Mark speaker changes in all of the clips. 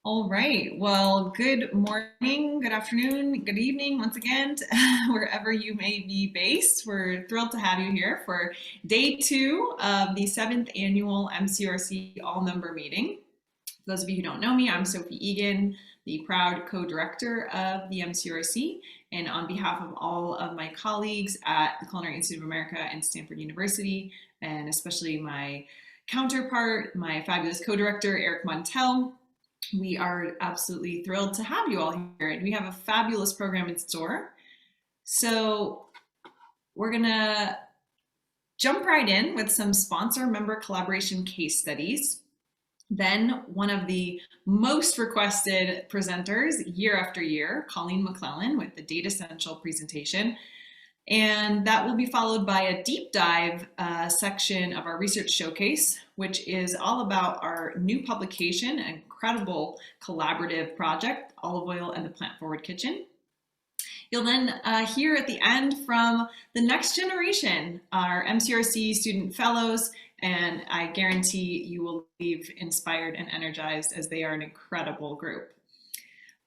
Speaker 1: All right. Well, good morning, good afternoon, good evening once again, wherever you may be based. We're thrilled to have you here for day two of the 7th annual MCURC all-member meeting. For those of you who don't know me, I'm Sophie Egan, the proud co-director of the MCURC. And on behalf of all of my colleagues at the Culinary Institute of America and Stanford University, and especially my counterpart, my fabulous co-director, Eric Montel, we are absolutely thrilled to have you all here, and we have a fabulous program in store. So we're gonna jump right in with some sponsor member collaboration case studies. Then one of the most requested presenters year after year, Colleen McClellan, with the Data Central presentation. And that will be followed by a deep dive section of our research showcase, which is all about our new publication, an incredible collaborative project, Olive Oil and the Plant Forward Kitchen. You'll then hear at the end from the next generation, our MCRC student fellows, and I guarantee you will leave inspired and energized as they are an incredible group.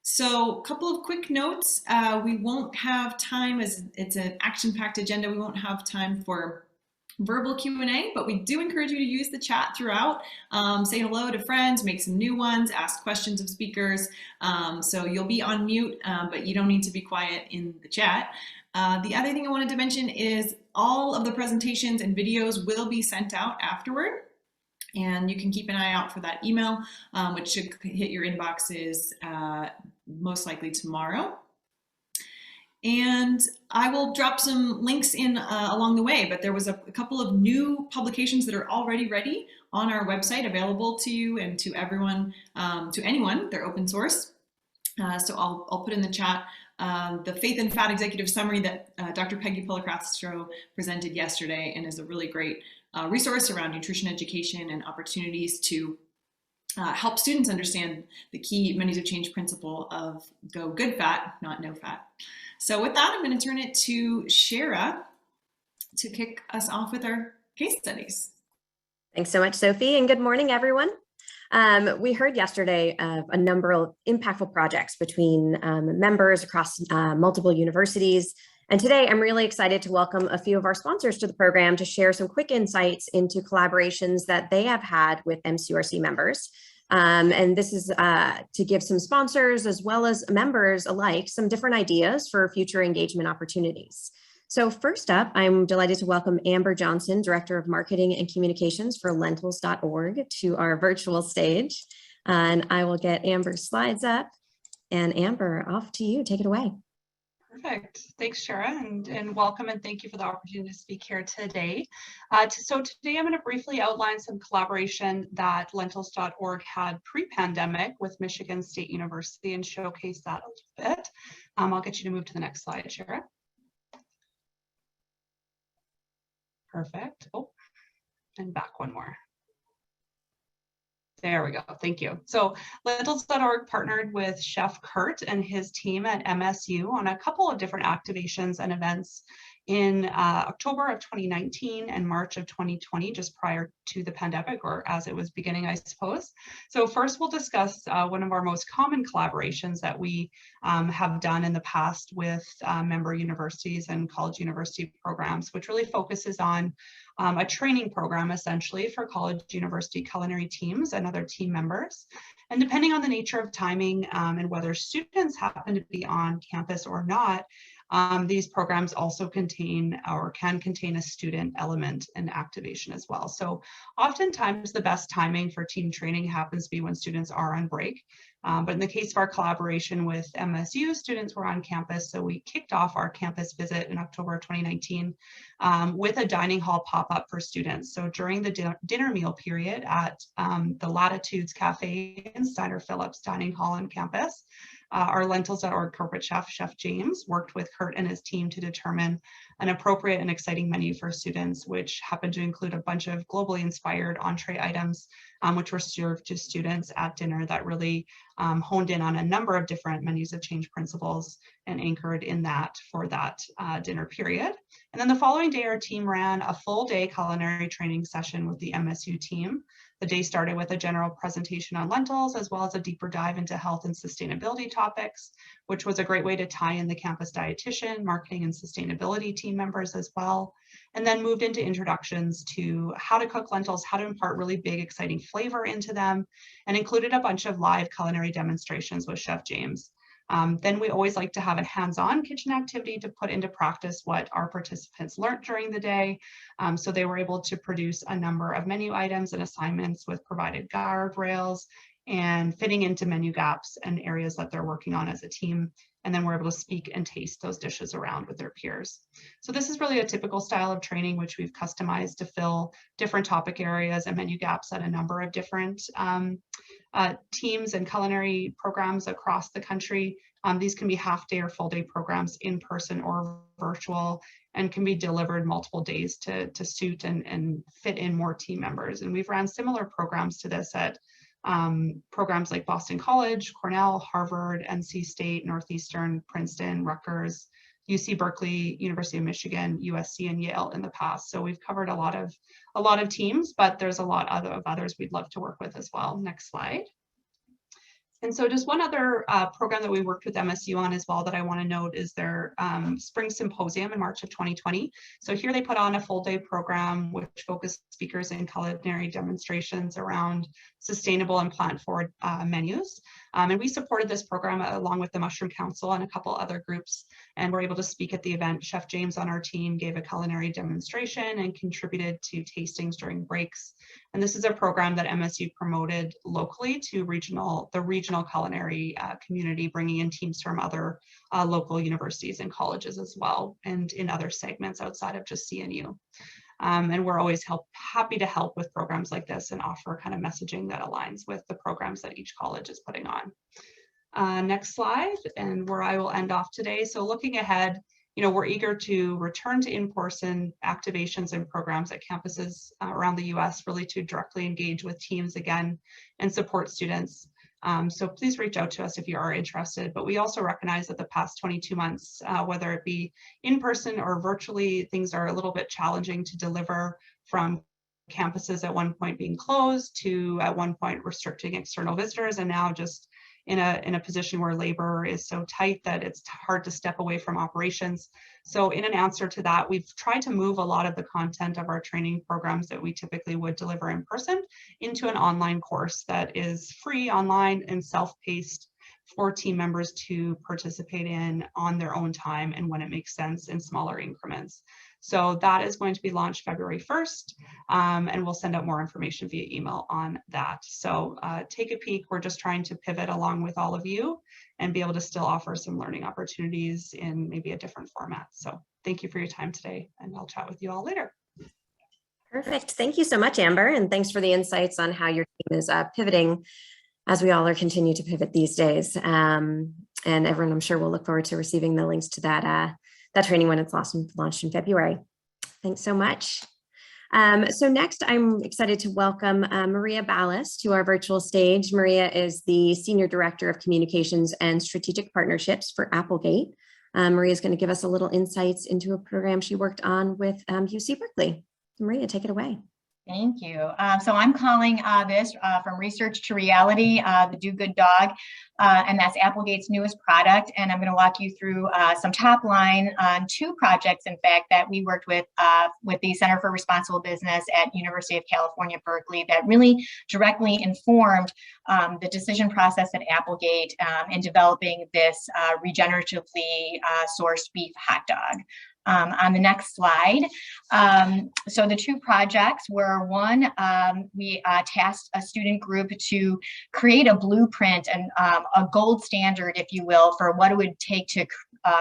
Speaker 1: So a couple of quick notes. We won't have time, as it's an action-packed agenda, we won't have time for verbal Q&A, but we do encourage you to use the chat throughout. Say hello to friends, make some new ones, ask questions of speakers. So you'll be on mute, but you don't need to be quiet in the chat. The other thing I wanted to mention is all of the presentations and videos will be sent out afterward. And you can keep an eye out for that email, which should hit your inboxes most likely tomorrow. And I will drop some links in along the way, but there was a couple of new publications that are already ready on our website, available to you and to everyone, to anyone. They're open source. So I'll put in the chat the Faith and Fat Executive Summary that Dr. Peggy Polacastro presented yesterday, and is a really great resource around nutrition education and opportunities to help students understand the key menus of change principle of go good fat, not no fat. So with that, I'm going to turn it to Shara to kick us off with our case studies.
Speaker 2: Thanks so much, Sophie, and good morning, everyone. We heard yesterday of a number of impactful projects between members across multiple universities. And today I'm really excited to welcome a few of our sponsors to the program to share some quick insights into collaborations that they have had with MCURC members. And this is to give some sponsors as well as members alike some different ideas for future engagement opportunities. So first up, I'm delighted to welcome Amber Johnson, Director of Marketing and Communications for lentils.org, to our virtual stage. And I will get Amber's slides up. And Amber, off to you. Take it away.
Speaker 3: Perfect. Thanks, Shara, and welcome, and thank you for the opportunity to speak here today. So today I'm going to briefly outline some collaboration that lentils.org had pre-pandemic with Michigan State University and showcase that a little bit. I'll get you to move to the next slide, Shara. Perfect. Oh, and back one more. There we go. Thank you. So lentils.org partnered with Chef Kurt and his team at MSU on a couple of different activations and events in October of 2019 and March of 2020, just prior to the pandemic, or as it was beginning, I suppose. So first we'll discuss one of our most common collaborations that we have done in the past with member universities and college university programs, which really focuses on a training program essentially for college university culinary teams and other team members. And depending on the nature of timing and whether students happen to be on campus or not, these programs also contain or can contain a student element and activation as well. So oftentimes the best timing for team training happens to be when students are on break. But in the case of our collaboration with MSU, students were on campus. So we kicked off our campus visit in October of 2019 with a dining hall pop-up for students. So during the dinner meal period at the Latitudes Cafe in Steiner Phillips Dining Hall on campus, our lentils.org corporate chef, Chef James, worked with Kurt and his team to determine an appropriate and exciting menu for students, which happened to include a bunch of globally inspired entree items, which were served to students at dinner that really honed in on a number of different menus of change principles and anchored in that for that dinner period. And then the following day, our team ran a full day culinary training session with the MSU team. The day started with a general presentation on lentils, as well as a deeper dive into health and sustainability topics, which was a great way to tie in the campus dietitian, marketing, and sustainability team members as well. And then moved into introductions to how to cook lentils, how to impart really big, exciting flavor into them, and included a bunch of live culinary demonstrations with Chef James. Then we always like to have a hands-on kitchen activity to put into practice what our participants learned during the day. So they were able to produce a number of menu items and assignments with provided guardrails and fitting into menu gaps and areas that they're working on as a team. And then we're able to speak and taste those dishes around with their peers. So this is really a typical style of training, which we've customized to fill different topic areas and menu gaps at a number of different teams and culinary programs across the country. These can be half-day or full-day programs, in person or virtual, and can be delivered multiple days to suit and fit in more team members. And we've ran similar programs to this at programs like Boston College, Cornell, Harvard, NC State, Northeastern, Princeton, Rutgers, UC Berkeley, University of Michigan, USC, and Yale in the past. So we've covered a lot of teams, but there's a lot of others we'd love to work with as well. Next slide. And so just one other program that we worked with MSU on as well that I want to note is their Spring Symposium in March of 2020. So here they put on a full day program which focused speakers and culinary demonstrations around sustainable and plant-forward menus. And we supported this program along with the Mushroom Council and a couple other groups, and were able to speak at the event. Chef James on our team gave a culinary demonstration and contributed to tastings during breaks. And this is a program that MSU promoted locally to the regional culinary community, bringing in teams from other local universities and colleges as well, and in other segments outside of just CNU. And we're always happy to help with programs like this and offer kind of messaging that aligns with the programs that each college is putting on. Next slide, and where I will end off today. So looking ahead, we're eager to return to in-person activations and programs at campuses around the US, really to directly engage with teams again and support students. So please reach out to us if you are interested, but we also recognize that the past 22 months, whether it be in person or virtually, things are a little bit challenging to deliver, from campuses at one point being closed to at one point restricting external visitors, and now just in a position where labor is so tight that it's hard to step away from operations. So in an answer to that, we've tried to move a lot of the content of our training programs that we typically would deliver in person into an online course that is free online and self-paced for team members to participate in on their own time and when it makes sense in smaller increments. So that is going to be launched February 1st, and we'll send out more information via email on that. So take a peek. We're just trying to pivot along with all of you and be able to still offer some learning opportunities in maybe a different format. So thank you for your time today, and I'll chat with you all later.
Speaker 2: Perfect. Thank you so much, Amber, and thanks for the insights on how your team is pivoting as we all are continue to pivot these days. And everyone, I'm sure, will look forward to receiving the links to that training when it's launched in February. Thanks so much. So next, I'm excited to welcome Maria Ballas to our virtual stage. Maria is the Senior Director of Communications and Strategic Partnerships for Applegate. Maria is going to give us a little insights into a program she worked on with UC Berkeley. Maria, take it away.
Speaker 4: Thank you. So I'm calling this From Research to Reality, the Do Good Dog, and that's Applegate's newest product. And I'm going to walk you through some top line on two projects, in fact, that we worked with the Center for Responsible Business at University of California, Berkeley, that really directly informed the decision process at Applegate in developing this regeneratively sourced beef hot dog. On the next slide. So the two projects were, one, we tasked a student group to create a blueprint and a gold standard, if you will, for what it would take to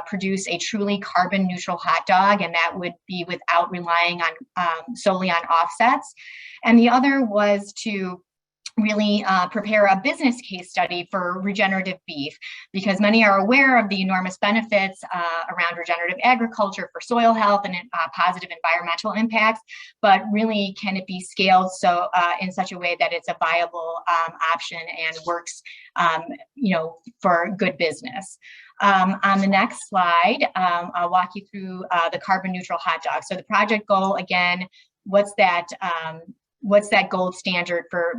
Speaker 4: produce a truly carbon neutral hot dog, and that would be without relying on solely on offsets. And the other was to really prepare a business case study for regenerative beef, because many are aware of the enormous benefits around regenerative agriculture for soil health and positive environmental impacts, but really can it be scaled so in such a way that it's a viable option and works for good business. On the next slide, I'll walk you through the carbon neutral hot dog. So the project goal, again, what's that gold standard for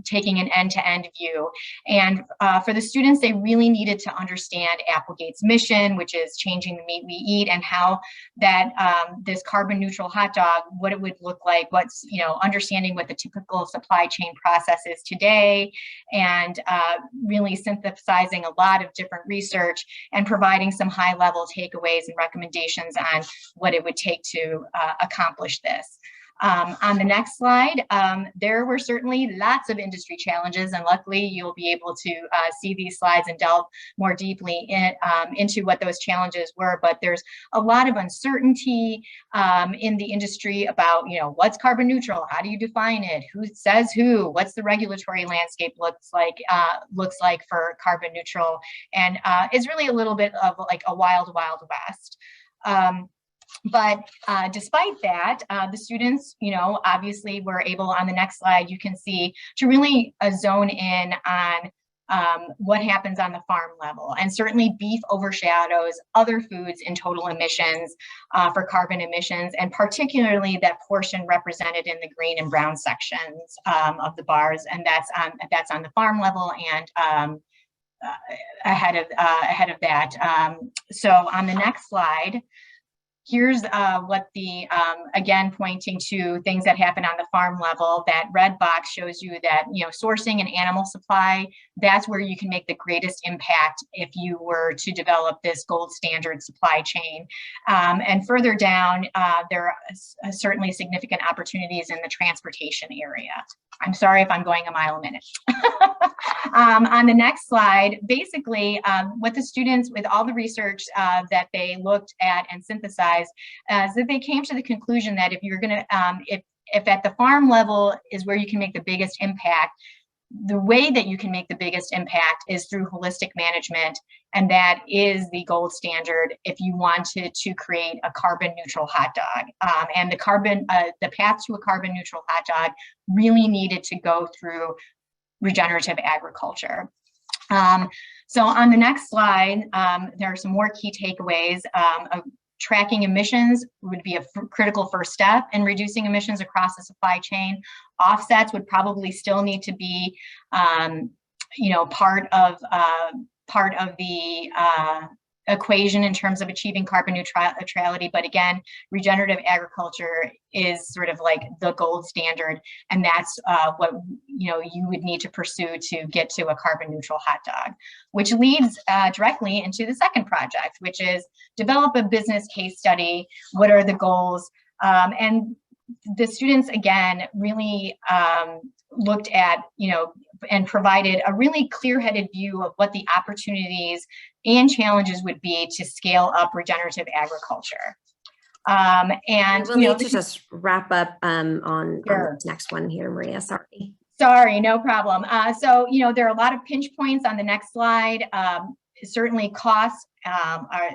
Speaker 4: taking an end-to-end view? And for the students, they really needed to understand Applegate's mission, which is changing the meat we eat, and how that this carbon neutral hot dog, what it would look like, understanding what the typical supply chain process is today, and really synthesizing a lot of different research and providing some high-level takeaways and recommendations on what it would take to accomplish this. On the next slide, there were certainly lots of industry challenges, and luckily you'll be able to see these slides and delve more deeply into what those challenges were. But there's a lot of uncertainty in the industry about, what's carbon neutral? How do you define it? Who says who? What's the regulatory landscape looks like for carbon neutral? And it's really a little bit of like a wild, wild west. But despite that, the students, obviously were able, on the next slide, you can see, to really zone in on what happens on the farm level. And certainly beef overshadows other foods in total emissions for carbon emissions, and particularly that portion represented in the green and brown sections of the bars. And that's on the farm level and ahead of that. So on the next slide, here's what again, pointing to things that happen on the farm level. That red box shows you that, sourcing and animal supply, that's where you can make the greatest impact if you were to develop this gold standard supply chain. And further down, there are certainly significant opportunities in the transportation area. I'm sorry if I'm going a mile a minute. On the next slide, basically, what the students, with all the research that they looked at and synthesized, is that they came to the conclusion that if you're going to, if at the farm level is where you can make the biggest impact, the way that you can make the biggest impact is through holistic management, and that is the gold standard if you wanted to create a carbon neutral hot dog. And the path to a carbon neutral hot dog really needed to go through regenerative agriculture. So on the next slide, there are some more key takeaways. Tracking emissions would be a critical first step in reducing emissions across the supply chain. Offsets would probably still need to be, part of the equation in terms of achieving carbon neutrality. But again, regenerative agriculture is sort of like the gold standard, and that's what you would need to pursue to get to a carbon neutral hot dog, which leads directly into the second project, which is develop a business case study. What are the goals? And the students, again, really looked at, and provided a really clear-headed view of what the opportunities and challenges would be to scale up regenerative agriculture. And
Speaker 2: we'll need to just wrap up on
Speaker 4: Sure.
Speaker 2: the next one here, Maria. Sorry.
Speaker 4: Sorry, no problem. So, there are a lot of pinch points on the next slide. Certainly costs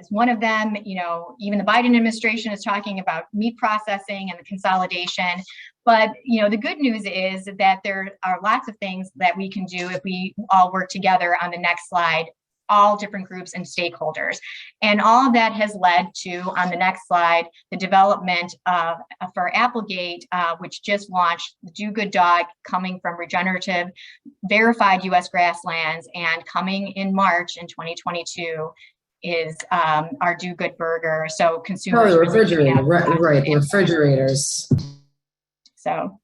Speaker 4: is one of them. Even the Biden administration is talking about meat processing and the consolidation. But, the good news is that there are lots of things that we can do if we all work together. On the next slide, all different groups and stakeholders. And all of that has led to, on the next slide, the development for Applegate, which just launched the Do Good Dog, coming from regenerative, verified U.S. grasslands, and coming in March in 2022 is our Do Good Burger. So consumers.
Speaker 5: Oh, the refrigerator, right, the refrigerators.
Speaker 4: So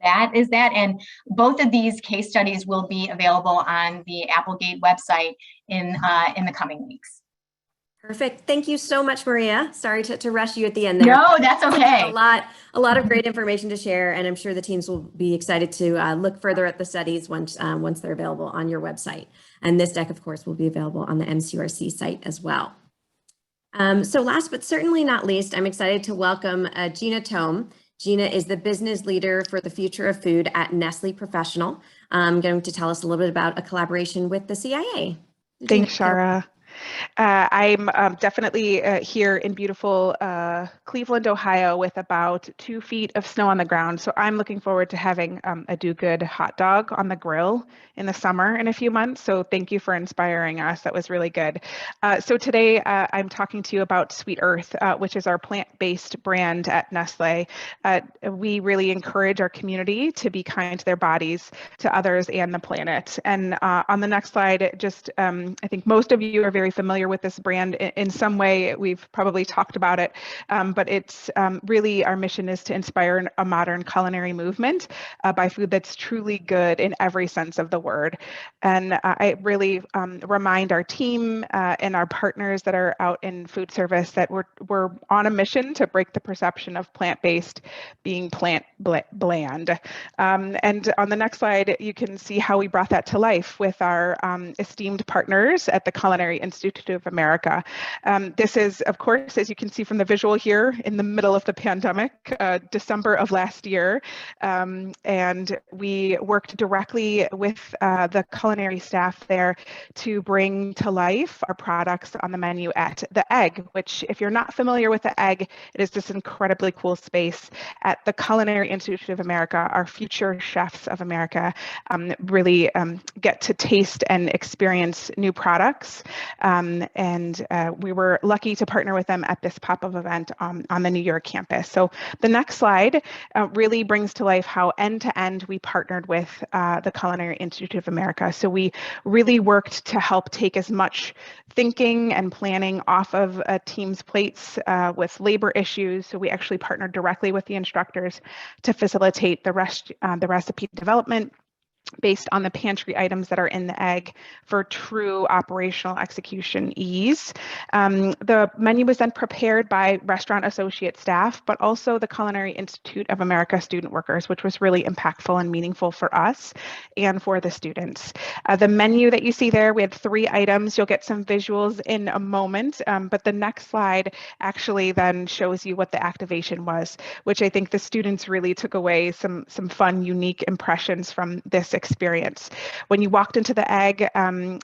Speaker 4: that is that, and both of these case studies will be available on the Applegate website in the coming weeks.
Speaker 2: Perfect. Thank you so much, Maria. Sorry to rush you at the end there.
Speaker 4: No, that's okay.
Speaker 2: A lot of great information to share, and I'm sure the teams will be excited to look further at the studies once they're available on your website. And this deck, of course, will be available on the MCURC site as well. So last but certainly not least, I'm excited to welcome Gina Tome. Gina is the business leader for the future of food at Nestle Professional. Going to tell us a little bit about a collaboration with the CIA.
Speaker 6: Thanks, Shara. I'm definitely here in beautiful Cleveland, Ohio, with about 2 feet of snow on the ground. So I'm looking forward to having a do-good hot dog on the grill in the summer in a few months. So thank you for inspiring us. That was really good. So today I'm talking to you about Sweet Earth, which is our plant-based brand at Nestle. We really encourage our community to be kind to their bodies, to others, and the planet. And on the next slide, just I think most of you are very familiar with this brand in some way. We've probably talked about it, but it's really our mission is to inspire a modern culinary movement by food that's truly good in every sense of the word. And I really remind our team and our partners that are out in food service that we're on a mission to break the perception of plant-based being bland. And on the next slide, you can see how we brought that to life with our esteemed partners at the Culinary Institute of America. This is, of course, as you can see from the visual here, in the middle of the pandemic, December of last year. And we worked directly with the culinary staff there to bring to life our products on the menu at The Egg, which, if you're not familiar with The Egg, it is this incredibly cool space at the Culinary Institute of America. Our future chefs of America really get to taste and experience new products. And we were lucky to partner with them at this pop-up event on the New York campus. So the next slide really brings to life how end-to-end we partnered with the Culinary Institute of America. So we really worked to help take as much thinking and planning off of a team's plates with labor issues. So we actually partnered directly with the instructors to facilitate the recipe development based on the pantry items that are in The Egg for true operational execution ease. The menu was then prepared by restaurant associate staff, but also the Culinary Institute of America student workers, which was really impactful and meaningful for us and for the students. The menu that you see there, we had 3 items. You'll get some visuals in a moment, but the next slide actually then shows you what the activation was, which I think the students really took away some fun, unique impressions from this experience. When you walked into The Egg,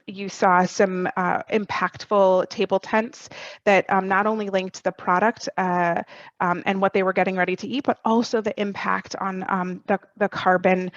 Speaker 6: you saw some impactful table tents that not only linked the product and what they were getting ready to eat, but also the impact on the carbon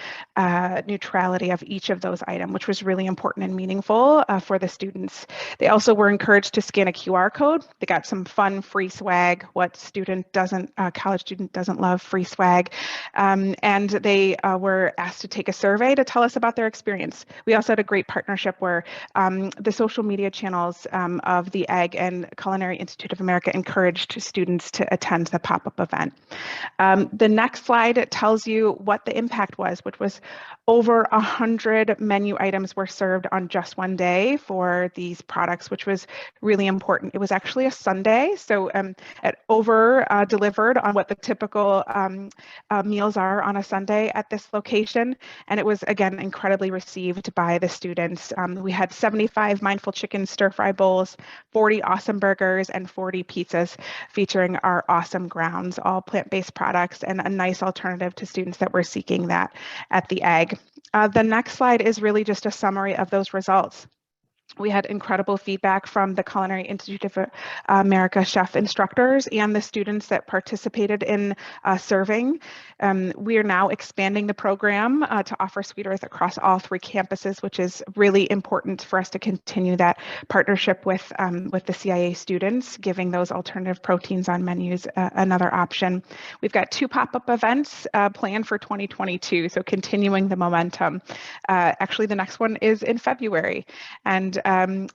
Speaker 6: neutrality of each of those items, which was really important and meaningful for the students. They also were encouraged to scan a QR code. They got some fun free swag. What student doesn't, college student doesn't love free swag? And they were asked to take a survey to tell us about their experience. We also had a great partnership where the social media channels of The Egg and Culinary Institute of America encouraged students to attend the pop-up event. The next slide tells you what the impact was, which was over 100 menu items were served on just one day for these products, which was really important. It was actually a Sunday, so it over delivered on what the typical meals are on a Sunday at this location. And it was, again, incredibly received by the students. We had 75 mindful chicken stir-fry bowls, 40 awesome burgers, and 40 pizzas featuring our awesome grounds, all plant-based products, and a nice alternative to students that were seeking that at The Egg. The next slide is really just a summary of those results. We had incredible feedback from the Culinary Institute of America chef instructors and the students that participated in serving. We are now expanding the program to offer Sweet Earth across all 3 campuses, which is really important for us to continue that partnership with the CIA students, giving those alternative proteins on menus another option. We've got 2 pop-up events planned for 2022, so continuing the momentum. Actually, the next one is in February, and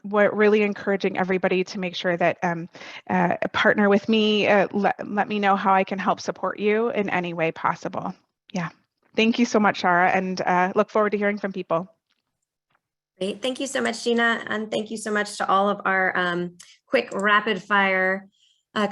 Speaker 6: we're really encouraging everybody to make sure that partner with me, let me know how I can help support you in any way possible. Yeah, thank you so much, Shara, and look forward to hearing from people.
Speaker 2: Great, thank you so much, Gina, and thank you so much to all of our quick rapid fire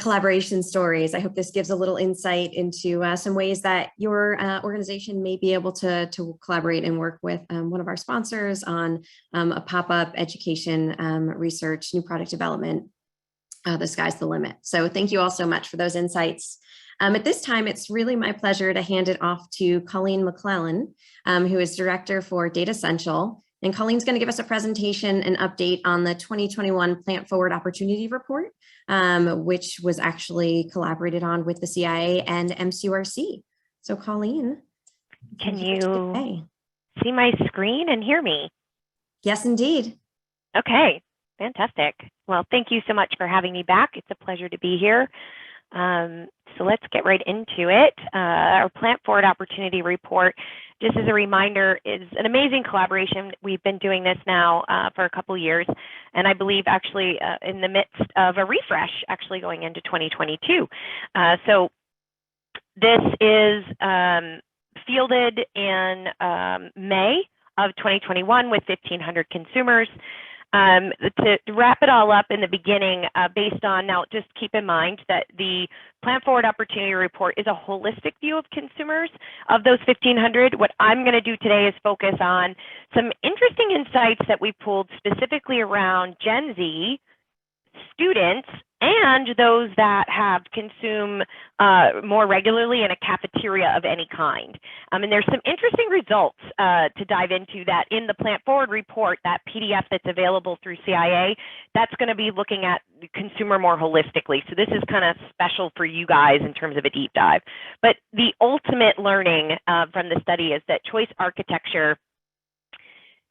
Speaker 2: collaboration stories. I hope this gives a little insight into some ways that your organization may be able to collaborate and work with one of our sponsors on a pop-up education, research, new product development. The sky's the limit. So thank you all so much for those insights. At this time, it's really my pleasure to hand it off to Colleen McClellan, who is Director for Data Central And Colleen's going to give us a presentation and update on the 2021 Plant Forward Opportunity Report, which was actually collaborated on with the CIA and MCURC. So Colleen.
Speaker 7: Can you see my screen and hear me?
Speaker 2: Yes, indeed.
Speaker 7: Okay, fantastic. Well, thank you so much for having me back. It's a pleasure to be here. So let's get right into it. Our Plant Forward Opportunity Report, just as a reminder, is an amazing collaboration. We've been doing this now for a couple years, and I believe actually in the midst of a refresh, actually going into 2022. So this is fielded in May of 2021 with 1,500 consumers. To wrap it all up in the beginning, based on, now just keep in mind that the Plant Forward Opportunity Report is a holistic view of consumers of those 1,500. What I'm going to do today is focus on some interesting insights that we pulled specifically around Gen Z, students, and those that have consumed more regularly in a cafeteria of any kind. And there's some interesting results to dive into that in the Plant Forward report, that PDF that's available through CIA, that's going to be looking at the consumer more holistically. So this is kind of special for you guys in terms of a deep dive. But the ultimate learning from the study is that choice architecture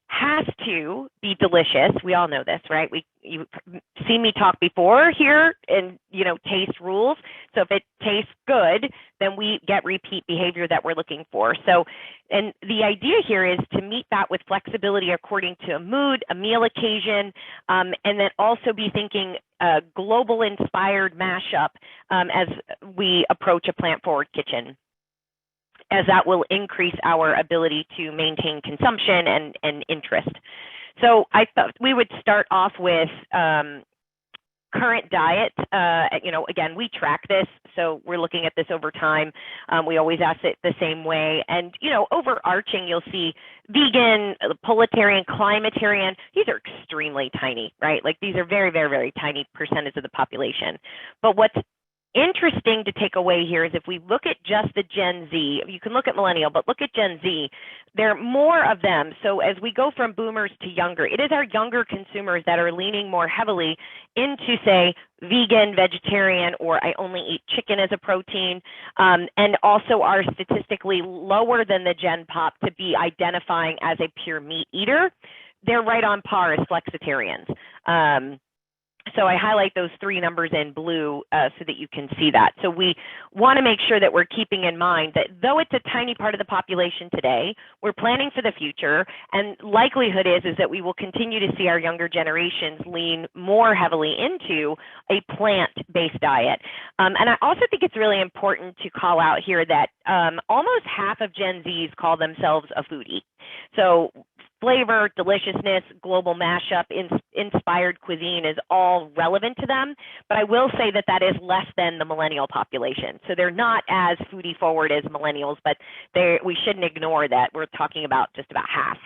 Speaker 7: has to be delicious. We all know this, right? You've seen me talk before here, and taste rules. So if it tastes good, then we get repeat behavior that we're looking for. So, and the idea here is to meet that with flexibility according to a mood, a meal occasion, and then also be thinking global inspired mashup as we approach a plant forward kitchen, as that will increase our ability to maintain consumption and interest. So I thought we would start off with current diet. Again, we track this, so we're looking at this over time. We always ask it the same way. And, overarching, you'll see vegan, proletarian, climatarian. These are extremely tiny, right? Like these are very, very, very tiny percentage of the population. But what's interesting to take away here is if we look at just the Gen Z, you can look at millennial, but look at Gen Z, there are more of them. So as we go from boomers to younger, it is our younger consumers that are leaning more heavily into, say, vegan, vegetarian, or I only eat chicken as a protein, and also are statistically lower than the Gen Pop to be identifying as a pure meat eater. They're right on par as flexitarians. So I highlight those three numbers in blue so that you can see that. So we want to make sure that we're keeping in mind that though it's a tiny part of the population today, we're planning for the future, and likelihood is that we will continue to see our younger generations lean more heavily into a plant-based diet. And I also think it's really important to call out here that almost half of Gen Zs call themselves a foodie. So flavor, deliciousness, global mashup, inspired cuisine is all relevant to them. But I will say that that is less than the millennial population. So they're not as foodie forward as millennials, but we shouldn't ignore that. We're talking about just about half.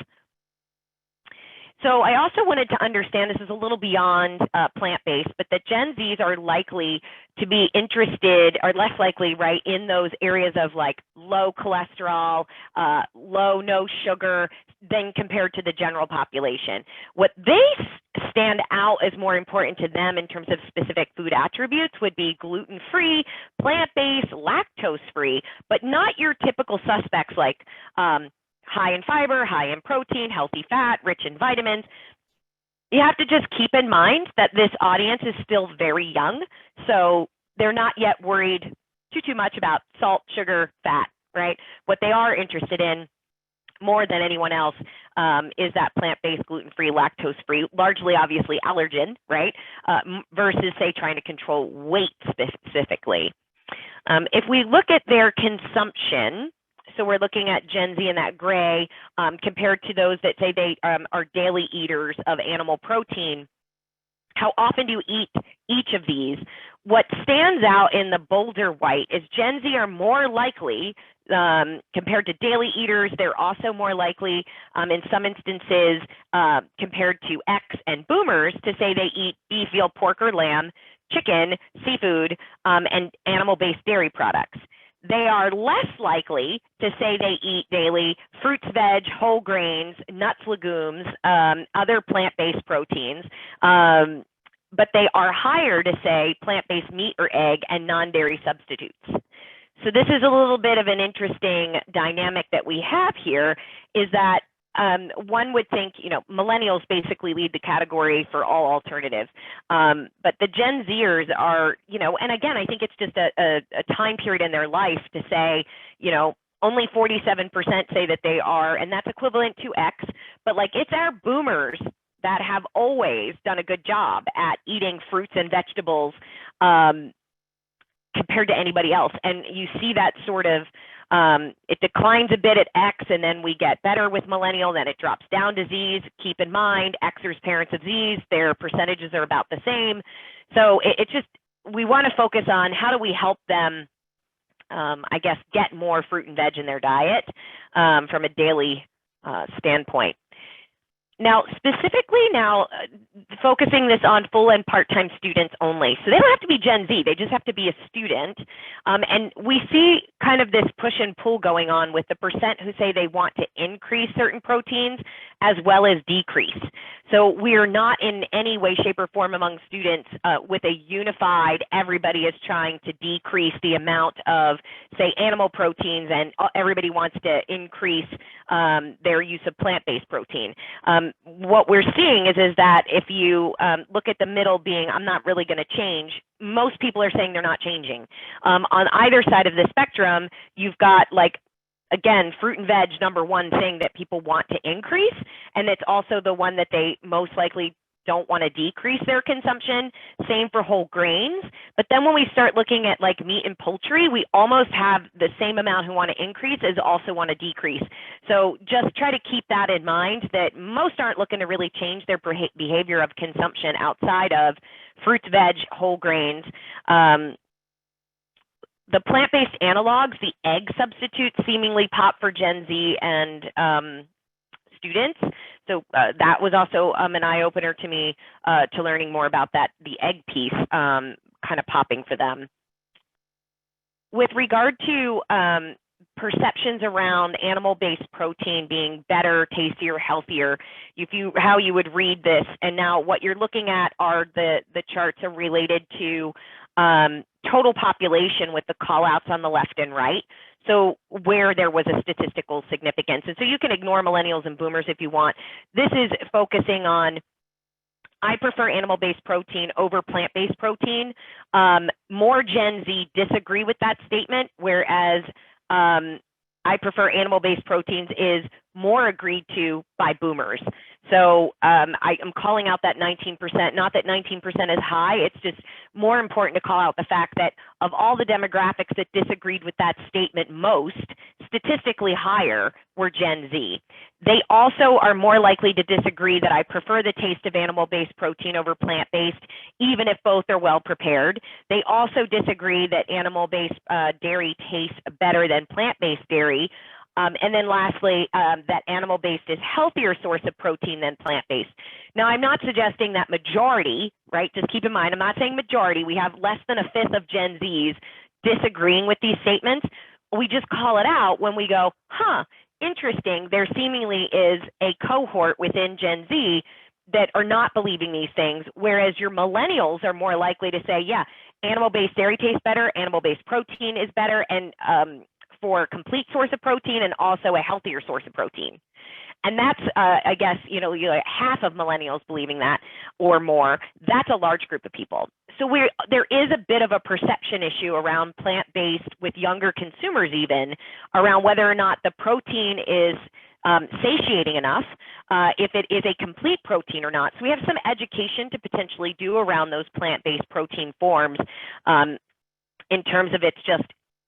Speaker 7: So I also wanted to understand, this is a little beyond plant-based, but that Gen Zs are likely to be interested, or less likely, right, in those areas of like low cholesterol, low, no sugar, than compared to the general population. What they stand out as more important to them in terms of specific food attributes would be gluten-free, plant-based, lactose-free, but not your typical suspects like high in fiber, high in protein, healthy fat, rich in vitamins. You have to just keep in mind that this audience is still very young, so they're not yet worried too much about salt, sugar, fat, right? What they are interested in more than anyone else is that plant-based, gluten-free, lactose-free, largely obviously allergen, right? Versus say trying to control weight specifically. If we look at their consumption, so we're looking at Gen Z in that gray compared to those that say they are daily eaters of animal protein. How often do you eat each of these? What stands out in the bolder white is Gen Z are more likely, compared to daily eaters, they're also more likely in some instances compared to X and boomers to say they eat beef, veal, pork, or lamb, chicken, seafood, and animal-based dairy products. they are less likely to say they eat daily fruits, veg, whole grains, nuts, legumes, other plant-based proteins, but they are higher to say plant-based meat or egg and non-dairy substitutes. So this is a little bit of an interesting dynamic that we have here, is that one would think, millennials basically lead the category for all alternatives. But the Gen Zers are, and again, I think it's just a time period in their life to say, only 47% say that they are, and that's equivalent to X, but like it's our boomers that have always done a good job at eating fruits and vegetables compared to anybody else. And you see that sort of, it declines a bit at X, and then we get better with millennial, then it drops down to Z's. Keep in mind, Xers, parents of Z's, their percentages are about the same. So it's just, we want to focus on how do we help them, I guess, get more fruit and veg in their diet from a daily standpoint. Now, specifically focusing this on full and part-time students only. So they don't have to be Gen Z, they just have to be a student. And we see kind of this push and pull going on with the percent who say they want to increase certain proteins as well as decrease. So we are not in any way, shape, or form among students with a unified, everybody is trying to decrease the amount of, say, animal proteins, and everybody wants to increase their use of plant-based protein. What we're seeing is that if you look at the middle being, I'm not really going to change, most people are saying they're not changing. On either side of the spectrum, you've got, like, again, fruit and veg, number one thing that people want to increase, and it's also the one that they most likely don't want to decrease their consumption. Same for whole grains. But then when we start looking at like meat and poultry, we almost have the same amount who want to increase as also want to decrease. So just try to keep that in mind, that most aren't looking to really change their behavior of consumption outside of fruits, veg, whole grains. The plant-based analogs, the egg substitutes, seemingly pop for Gen Z and students. So that was also an eye-opener to me, to learning more about that, the egg piece kind of popping for them. With regard to perceptions around animal-based protein being better, tastier, healthier, how you would read this, and now what you're looking at are the charts are related to total population with the call-outs on the left and right. So where there was a statistical significance. And so you can ignore millennials and boomers if you want. This is focusing on, I prefer animal-based protein over plant-based protein. More Gen Z disagree with that statement, whereas I prefer animal-based proteins is more agreed to by boomers. So I am calling out that 19%, not that 19% is high, it's just more important to call out the fact that of all the demographics that disagreed with that statement most, statistically higher were Gen Z. They also are more likely to disagree that I prefer the taste of animal-based protein over plant-based, even if both are well prepared. They also disagree that animal-based dairy tastes better than plant-based dairy. And then lastly, that animal-based is healthier source of protein than plant-based. Now, I'm not suggesting that majority, right? Just keep in mind, I'm not saying majority. We have less than a fifth of Gen Zs disagreeing with these statements. We just call it out when we go, interesting, there seemingly is a cohort within Gen Z that are not believing these things, whereas your millennials are more likely to say, yeah, animal-based dairy tastes better, animal-based protein is better, and for a complete source of protein and also a healthier source of protein. And that's, I guess, half of millennials believing that or more. That's a large group of people. So there is a bit of a perception issue around plant-based with younger consumers even, around whether or not the protein is satiating enough, if it is a complete protein or not. So we have some education to potentially do around those plant-based protein forms in terms of it's just,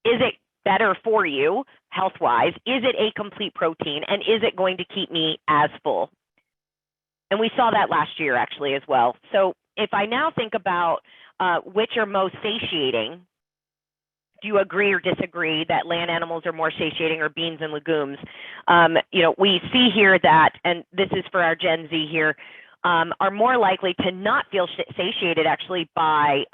Speaker 7: is it better for you health-wise? Is it a complete protein? And is it going to keep me as full? And we saw that last year actually as well. So if I now think about which are most satiating, do you agree or disagree that land animals are more satiating or beans and legumes? We see here that, and this is for our Gen Z here, are more likely to not feel satiated actually by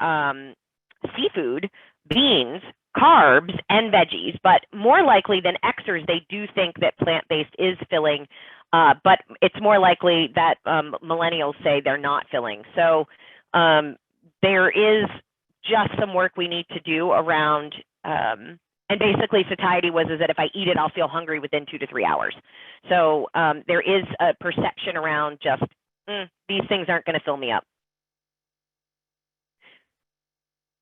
Speaker 7: seafood, beans, carbs and veggies, but more likely than Xers, they do think that plant-based is filling, but it's more likely that millennials say they're not filling. So there is just some work we need to do around, and basically satiety is that if I eat it, I'll feel hungry within 2 to 3 hours. So there is a perception around just, these things aren't going to fill me up.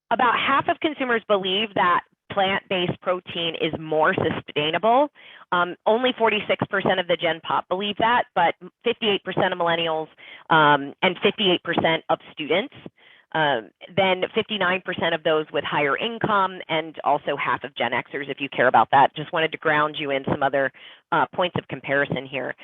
Speaker 7: About half of consumers believe that plant-based protein is more sustainable. Only 46% of the Gen Pop believe that, but 58% of millennials and 58% of students. Then 59% of those with higher income, and also half of Gen Xers, if you care about that. Just wanted to ground you in some other points of comparison here.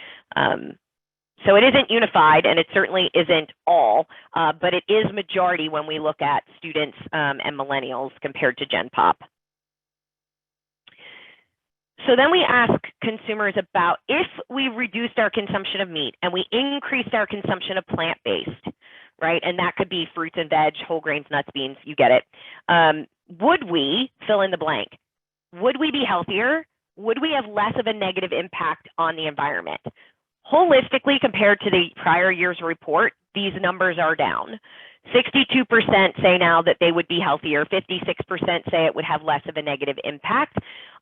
Speaker 7: So it isn't unified, and it certainly isn't all, but it is majority when we look at students and millennials compared to Gen Pop. So then we ask consumers about if we reduced our consumption of meat and we increased our consumption of plant-based, right? And that could be fruits and veg, whole grains, nuts, beans, you get it. Would we fill in the blank? Would we be healthier? Would we have less of a negative impact on the environment? Holistically, compared to the prior year's report, these numbers are down. 62% say now that they would be healthier. 56% say it would have less of a negative impact.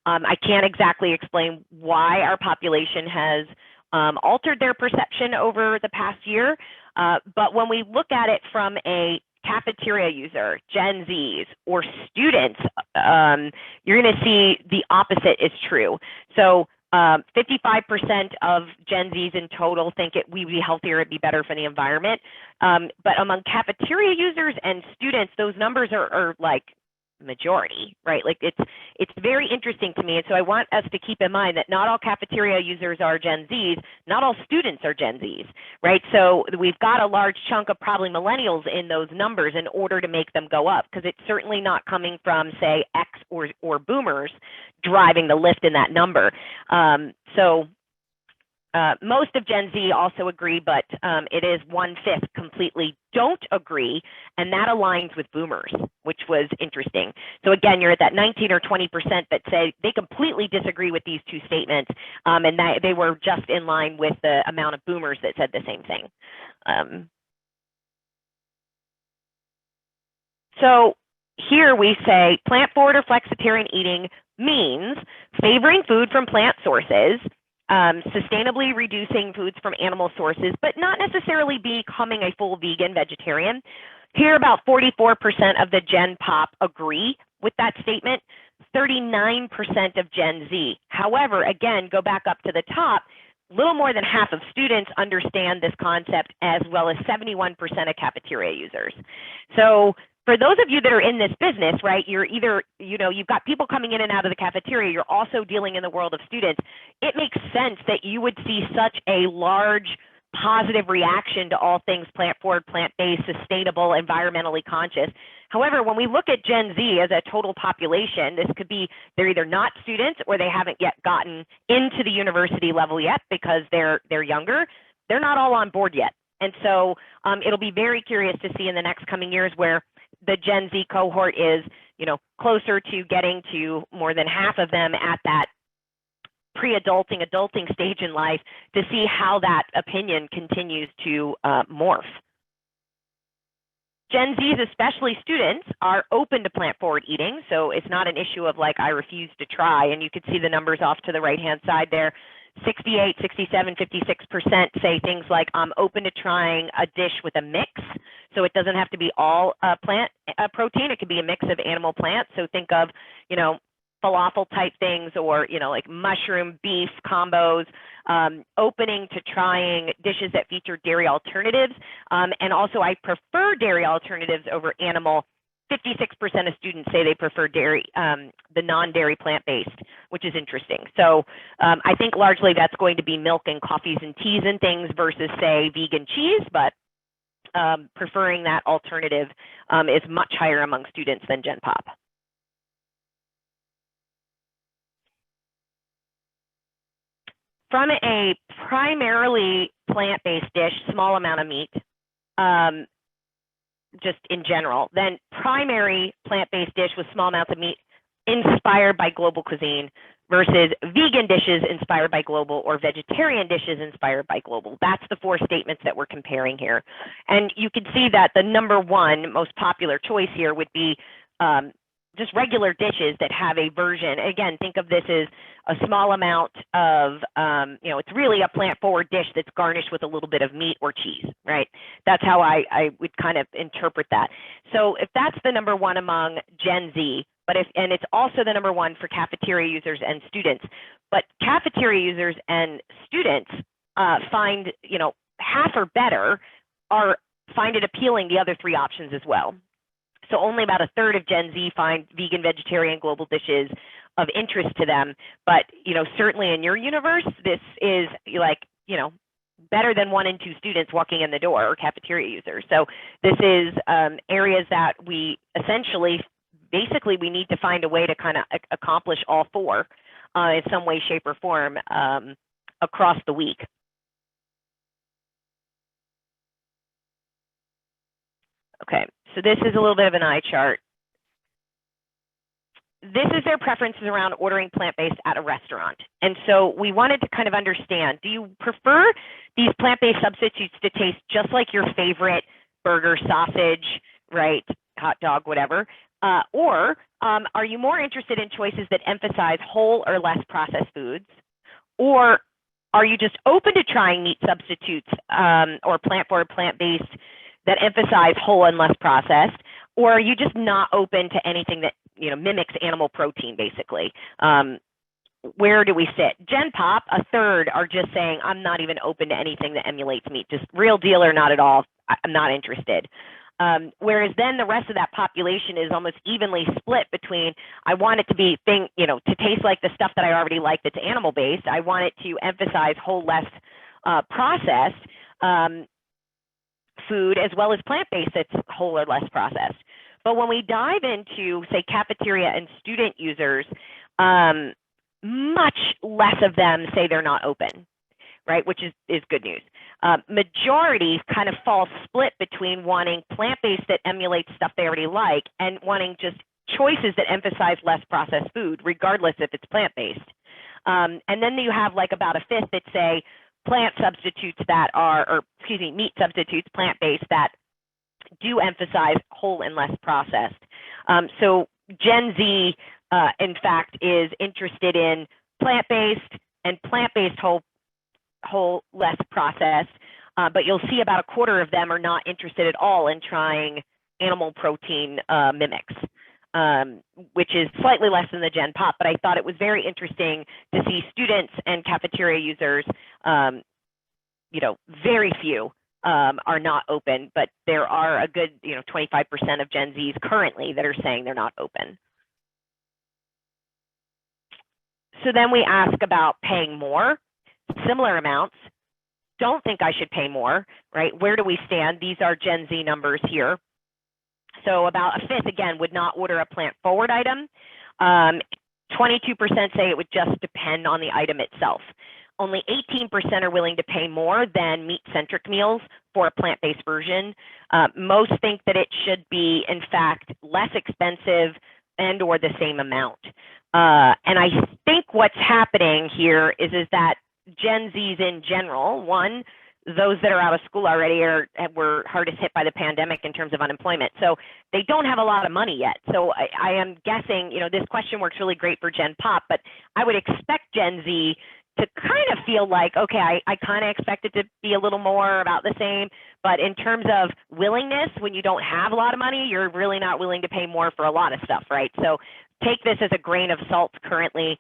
Speaker 7: I can't exactly explain why our population has altered their perception over the past year, but when we look at it from a cafeteria user, Gen Zs, or students, you're going to see the opposite is true. So 55% of Gen Zs in total think we'd be healthier, it'd be better for the environment. But among cafeteria users and students, those numbers are like majority, right? Like it's very interesting to me. And so I want us to keep in mind that not all cafeteria users are Gen Zs, not all students are Gen Zs, right? So we've got a large chunk of probably millennials in those numbers in order to make them go up, because it's certainly not coming from, say, X or boomers driving the lift in that number. Most of Gen Z also agree, but it is 1/5 completely don't agree, and that aligns with boomers, which was interesting. So again, you're at that 19 or 20% that say they completely disagree with these two statements, and that they were just in line with the amount of boomers that said the same thing. So here we say plant-forward or flexitarian eating means favoring food from plant sources, sustainably reducing foods from animal sources, but not necessarily becoming a full vegan vegetarian. Here, about 44% of the Gen Pop agree with that statement, 39% of Gen Z. However, again, go back up to the top, little more than half of students understand this concept, as well as 71% of cafeteria users. So for those of you that are in this business, right, you're either, you've got people coming in and out of the cafeteria, you're also dealing in the world of students. It makes sense that you would see such a large positive reaction to all things plant-forward, plant-based, sustainable, environmentally conscious. However, when we look at Gen Z as a total population, this could be they're either not students or they haven't yet gotten into the university level yet because they're younger. They're not all on board yet. And so it'll be very curious to see in the next coming years where the Gen Z cohort is, closer to getting to more than half of them at that pre-adulting, adulting stage in life, to see how that opinion continues to morph. Gen Zs, especially students, are open to plant-forward eating, so it's not an issue of like, I refuse to try, and you can see the numbers off to the right-hand side there. 68, 67, 56% say things like, I'm open to trying a dish with a mix. So it doesn't have to be all plant protein. It could be a mix of animal plants. So think of, falafel type things, or, like mushroom beef combos, opening to trying dishes that feature dairy alternatives. And also I prefer dairy alternatives over animal. 56% of students say they prefer dairy, the non-dairy plant-based, which is interesting. So I think largely that's going to be milk and coffees and teas and things versus, say, vegan cheese, but preferring that alternative is much higher among students than Gen Pop. From a primarily plant-based dish, small amount of meat, just in general, then primary plant-based dish with small amounts of meat, inspired by global cuisine versus vegan dishes inspired by global or vegetarian dishes inspired by global. That's the 4 statements that we're comparing here. And you can see that the number 1 most popular choice here would be just regular dishes that have a version. Again, think of this as a small amount of, it's really a plant-forward dish that's garnished with a little bit of meat or cheese, right? That's how I would kind of interpret that. So if that's the number 1 among Gen Z, and it's also the number 1 for cafeteria users and students, but cafeteria users and students find, half or better find it appealing, the other 3 options as well. So only about 1/3 of Gen Z find vegan, vegetarian, global dishes of interest to them. But, certainly in your universe, this is better than 1 in 2 students walking in the door or cafeteria users. So this is areas that we basically we need to find a way to kind of accomplish all 4 in some way, shape, or form across the week. Okay, so this is a little bit of an eye chart. This is their preferences around ordering plant-based at a restaurant. And so we wanted to kind of understand, do you prefer these plant-based substitutes to taste just like your favorite burger, sausage, right, hot dog, whatever? Or are you more interested in choices that emphasize whole or less processed foods? Or are you just open to trying meat substitutes or plant-forward, plant-based that emphasize whole and less processed? Or are you just not open to anything that mimics animal protein, basically? Where do we sit? Gen Pop, 1/3 are just saying, I'm not even open to anything that emulates meat, just real deal or not at all, I'm not interested. Whereas then the rest of that population is almost evenly split between, I want it to be to taste like the stuff that I already like that's animal based. I want it to emphasize whole, less processed food, as well as plant-based that's whole or less processed. But when we dive into, say, cafeteria and student users, much less of them say they're not open, right? Which is good news. Majority kind of fall split between wanting plant-based that emulates stuff they already like and wanting just choices that emphasize less processed food, regardless if it's plant-based. And then you have like about 1/5 that say plant substitutes that are, or excuse me, meat substitutes, plant-based, that do emphasize whole and less processed. So Gen Z, in fact, is interested in plant-based and plant-based whole, less processed, but you'll see about 1/4 of them are not interested at all in trying animal protein mimics, which is slightly less than the Gen Pop, but I thought it was very interesting to see students and cafeteria users, very few are not open, but there are a good 25% of Gen Zs currently that are saying they're not open. So then we ask about paying more, similar amounts. Don't think I should pay more, right? Where do we stand? These are Gen Z numbers here. So about 1/5, again, would not order a plant-forward item. 22% say it would just depend on the item itself. Only 18% are willing to pay more than meat-centric meals for a plant-based version. Most think that it should be, in fact, less expensive and or the same amount. And I think what's happening here is that Gen Zs in general, one, those that are out of school already were hardest hit by the pandemic in terms of unemployment. So they don't have a lot of money yet. So I am guessing, this question works really great for Gen Pop, but I would expect Gen Z to kind of feel like, okay, I kind of expect it to be a little more about the same, but in terms of willingness, when you don't have a lot of money, you're really not willing to pay more for a lot of stuff, right? So take this as a grain of salt currently,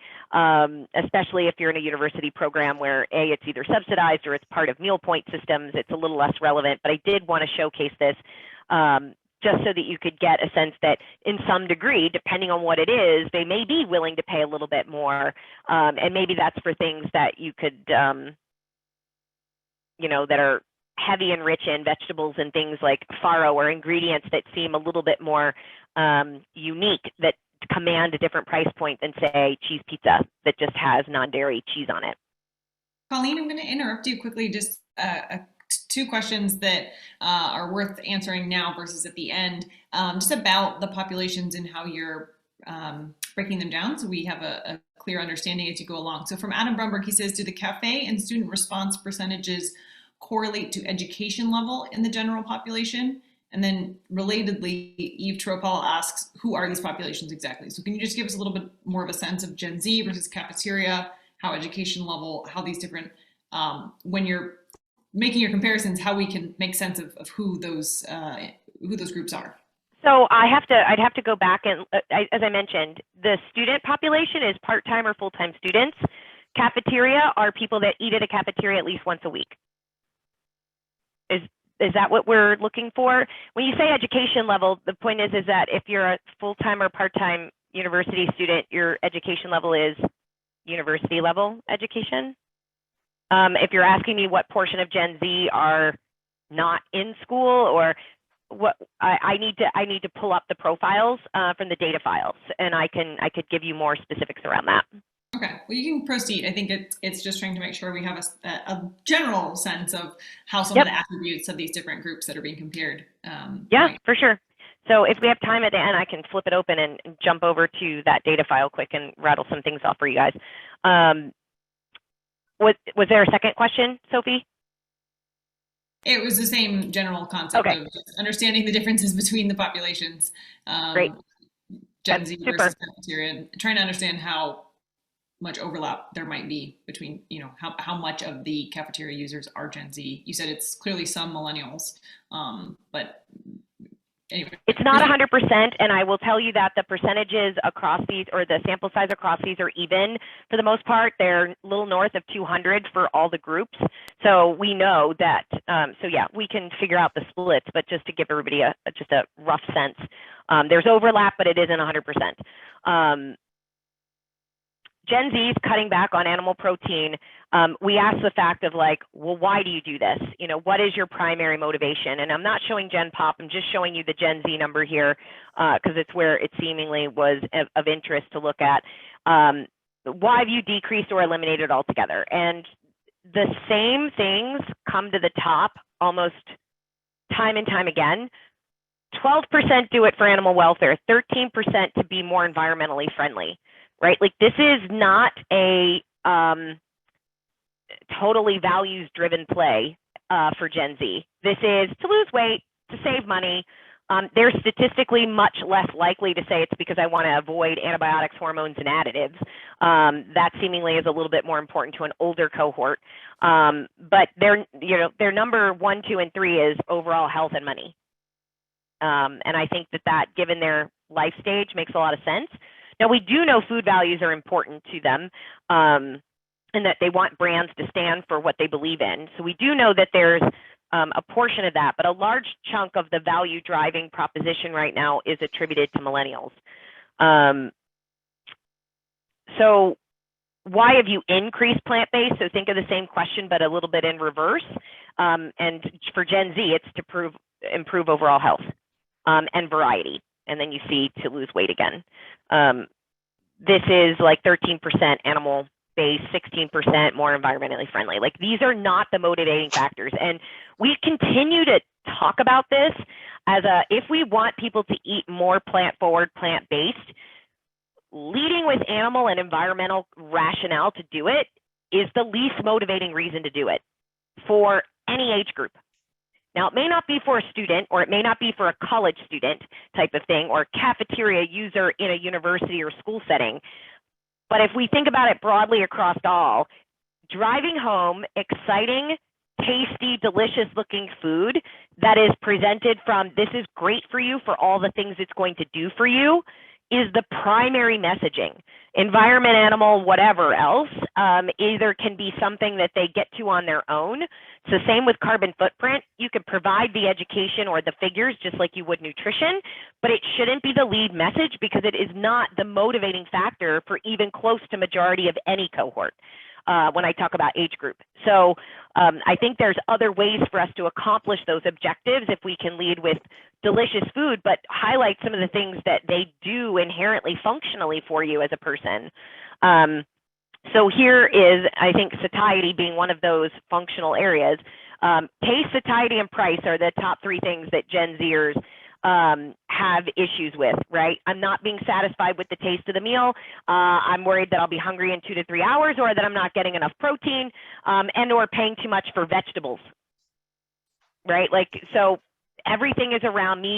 Speaker 7: especially if you're in a university program where it's either subsidized or it's part of meal point systems. It's a little less relevant, but I did want to showcase this just so that you could get a sense that in some degree, depending on what it is, they may be willing to pay a little bit more. And maybe that's for things that you could, that are heavy and rich in vegetables and things like farro, or ingredients that seem a little bit more unique, that command a different price point than, say, cheese pizza that just has non-dairy cheese on it.
Speaker 1: Colleen, I'm going to interrupt you quickly. Just 2 questions that are worth answering now versus at the end, just about the populations and how you're breaking them down so we have a clear understanding as you go along. So from Adam Brumberg, he says, do the CAFE and student response percentages correlate to education level in the general population? And then relatedly, Eve Tropal asks, who are these populations exactly? So can you just give us a little bit more of a sense of Gen Z versus cafeteria, how education level, how these different, when you're making your comparisons, how we can make sense of who those groups are?
Speaker 7: So I'd have to go back and, as I mentioned, the student population is part-time or full-time students. Cafeteria are people that eat at a cafeteria at least once a week. Is that what we're looking for? When you say education level, the point is that if you're a full-time or part-time university student, your education level is university level education. If you're asking me what portion of Gen Z are not in school, or what, I need to pull up the profiles from the data files, and I could give you more specifics around that.
Speaker 1: Okay, well, you can proceed. I think it's just trying to make sure we have a general sense of how some of the attributes of these different groups that are being compared.
Speaker 7: Yeah, for sure. So if we have time at the end, I can flip it open and jump over to that data file quick and rattle some things off for you guys. Was there a second question, Sophie?
Speaker 1: It was the same general concept of just understanding the differences between the populations.
Speaker 7: Great.
Speaker 1: Gen Z versus cafeteria, and trying to understand how much overlap there might be between, how much of the cafeteria users are Gen Z. You said it's clearly some millennials, but anyway.
Speaker 7: It's not 100%, and I will tell you that the percentages across these, or the sample size across these, are even for the most part. They're a little north of 200 for all the groups. So we know that, so yeah, we can figure out the splits, but just to give everybody just a rough sense, there's overlap, but it isn't 100%. Gen Z's cutting back on animal protein, we ask the fact of like, well, why do you do this? What is your primary motivation? And I'm not showing Gen Pop, I'm just showing you the Gen Z number here because it's where it seemingly was of interest to look at. Why have you decreased or eliminated altogether? And the same things come to the top almost time and time again. 12% do it for animal welfare, 13% to be more environmentally friendly. Right? Like, this is not a totally values-driven play for Gen Z. This is to lose weight, to save money. They're statistically much less likely to say it's because I want to avoid antibiotics, hormones, and additives. That seemingly is a little bit more important to an older cohort. But their number 1, 2, and 3 is overall health and money. And I think that given their life stage, makes a lot of sense. Now, we do know food values are important to them, and that they want brands to stand for what they believe in. So we do know that there's a portion of that, but a large chunk of the value driving proposition right now is attributed to millennials. So why have you increased plant-based? So think of the same question, but a little bit in reverse. And for Gen Z, it's to improve overall health and variety. And then you see to lose weight again. This is like 13% animal-based, 16% more environmentally friendly. Like, these are not the motivating factors. And we continue to talk about this as if we want people to eat more plant-forward, plant-based, leading with animal and environmental rationale to do it is the least motivating reason to do it for any age group. Now, it may not be for a student, or it may not be for a college student type of thing, or a cafeteria user in a university or school setting. But if we think about it broadly across all, driving home exciting, tasty, delicious looking food that is presented from this is great for you for all the things it's going to do for you is the primary messaging. Environment, animal, whatever else, either can be something that they get to on their own. So same with carbon footprint. You can provide the education or the figures just like you would nutrition, but it shouldn't be the lead message because it is not the motivating factor for even close to majority of any cohort when I talk about age group. So I think there's other ways for us to accomplish those objectives if we can lead with delicious food, but highlight some of the things that they do inherently functionally for you as a person. So here is, I think, satiety being one of those functional areas. Taste, satiety, and price are the top 3 things that Gen Zers have issues with, right? I'm not being satisfied with the taste of the meal. I'm worried that I'll be hungry in 2 to 3 hours, or that I'm not getting enough protein, and or paying too much for vegetables, right? Like, so everything is around me.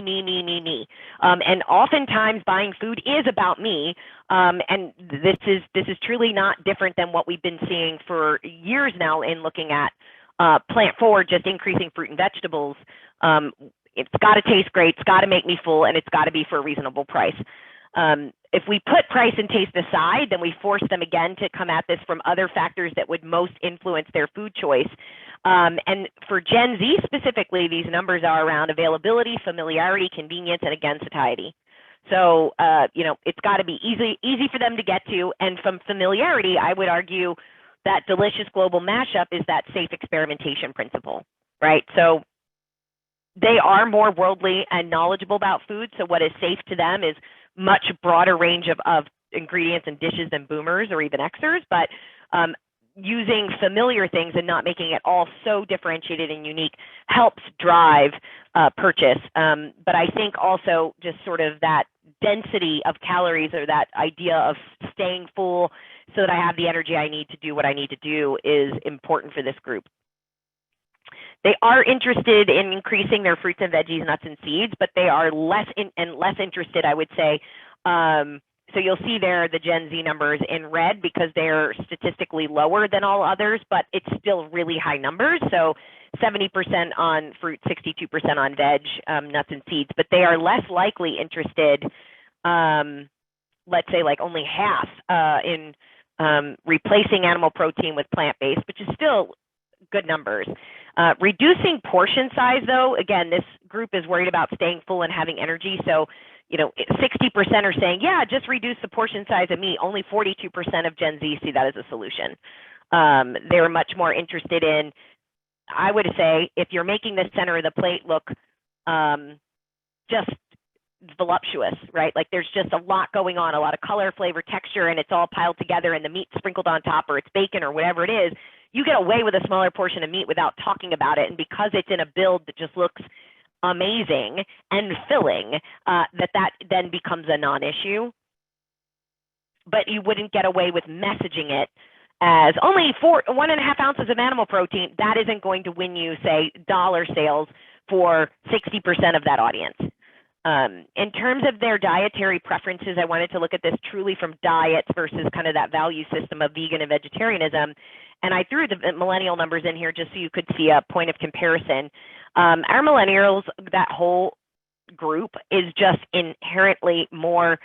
Speaker 7: And oftentimes buying food is about me. And this is truly not different than what we've been seeing for years now in looking at plant forward, just increasing fruit and vegetables. It's got to taste great, it's got to make me full, and it's got to be for a reasonable price. If we put price and taste aside, then we force them again to come at this from other factors that would most influence their food choice. And for Gen Z specifically, these numbers are around availability, familiarity, convenience, and again, satiety. So, it's got to be easy for them to get to. And from familiarity, I would argue that delicious global mashup is that safe experimentation principle, right? So they are more worldly and knowledgeable about food. So what is safe to them is much broader range of ingredients and dishes than boomers or even Xers, but using familiar things and not making it all so differentiated and unique helps drive purchase. But I think also just sort of that density of calories, or that idea of staying full so that I have the energy I need to do what I need to do, is important for this group. They are interested in increasing their fruits and veggies, nuts and seeds, but they are less interested, I would say. So you'll see there the Gen Z numbers in red because they're statistically lower than all others, but it's still really high numbers. So 70% on fruit, 62% on veg, nuts and seeds, but they are less likely interested, let's say like only half in replacing animal protein with plant-based, which is still good numbers. Reducing portion size, though, again, this group is worried about staying full and having energy. So, 60% are saying, yeah, just reduce the portion size of meat. Only 42% of Gen Z see that as a solution. They're much more interested in, I would say, if you're making the center of the plate look just voluptuous, right? Like there's just a lot going on, a lot of color, flavor, texture, and it's all piled together and the meat sprinkled on top, or it's bacon or whatever it is. You get away with a smaller portion of meat without talking about it. And because it's in a build that just looks amazing and filling, that then becomes a non-issue. But you wouldn't get away with messaging it as only 1.5 ounces of animal protein. That isn't going to win you, say, dollar sales for 60% of that audience. In terms of their dietary preferences, I wanted to look at this truly from diets versus kind of that value system of vegan and vegetarianism. And I threw the millennial numbers in here just so you could see a point of comparison. Our millennials, that whole group, is just inherently more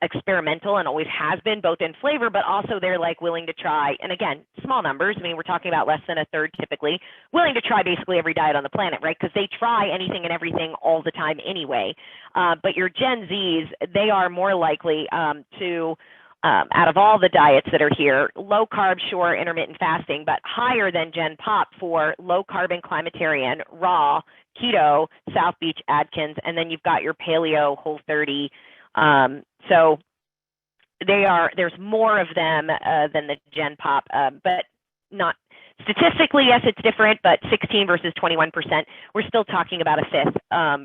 Speaker 7: experimental and always has been, both in flavor, but also they're like willing to try, and again, small numbers, I mean, we're talking about less than a third typically, willing to try basically every diet on the planet, right? Because they try anything and everything all the time anyway. But your Gen Zs, they are more likely to, out of all the diets that are here, low carb, sure, intermittent fasting, but higher than Gen Pop for low carb and climatarian, raw, keto, South Beach, Atkins, and then you've got your paleo, Whole30. So there's more of them than the Gen Pop, but not statistically, yes, it's different, but 16 versus 21%, we're still talking about a fifth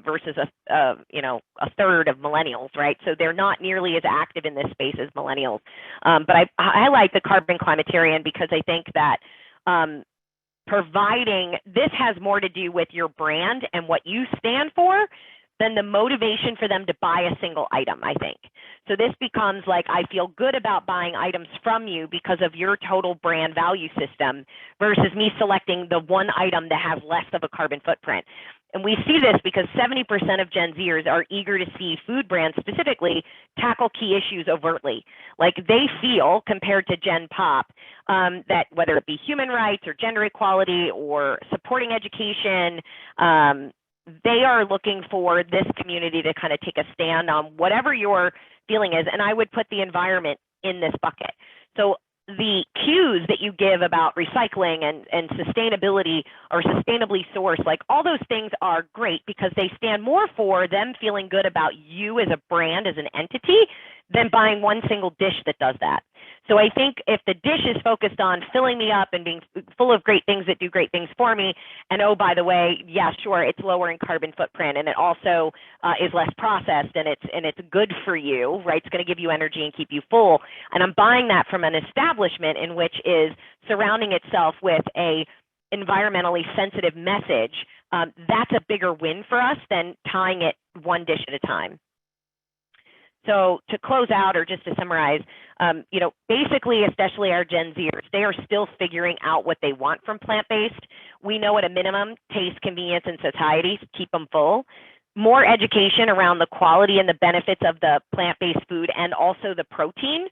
Speaker 7: versus a third of millennials, right? So they're not nearly as active in this space as millennials. But I highlight the carbon climatarian because I think that providing this has more to do with your brand and what you stand for than the motivation for them to buy a single item, I think. So this becomes like, I feel good about buying items from you because of your total brand value system versus me selecting the one item that has less of a carbon footprint. And we see this because 70% of Gen Zers are eager to see food brands specifically tackle key issues overtly. Like they feel, compared to Gen Pop, that whether it be human rights or gender equality or supporting education, they are looking for this community to kind of take a stand on whatever your feeling is. And I would put the environment in this bucket. So the cues that you give about recycling and sustainability or sustainably sourced, like all those things are great because they stand more for them feeling good about you as a brand, as an entity, than buying one single dish that does that. So I think if the dish is focused on filling me up and being full of great things that do great things for me, and oh, by the way, yeah, sure, it's lower in carbon footprint, and it also is less processed, and it's good for you, right? It's going to give you energy and keep you full. And I'm buying that from an establishment in which is surrounding itself with a environmentally sensitive message. That's a bigger win for us than tying it one dish at a time. So to close out, or just to summarize, you know, basically, especially our Gen Zers, they are still figuring out what they want from plant-based. We know at a minimum, taste, convenience, and satiety keep them full. More education around the quality and the benefits of the plant-based food and also the protein.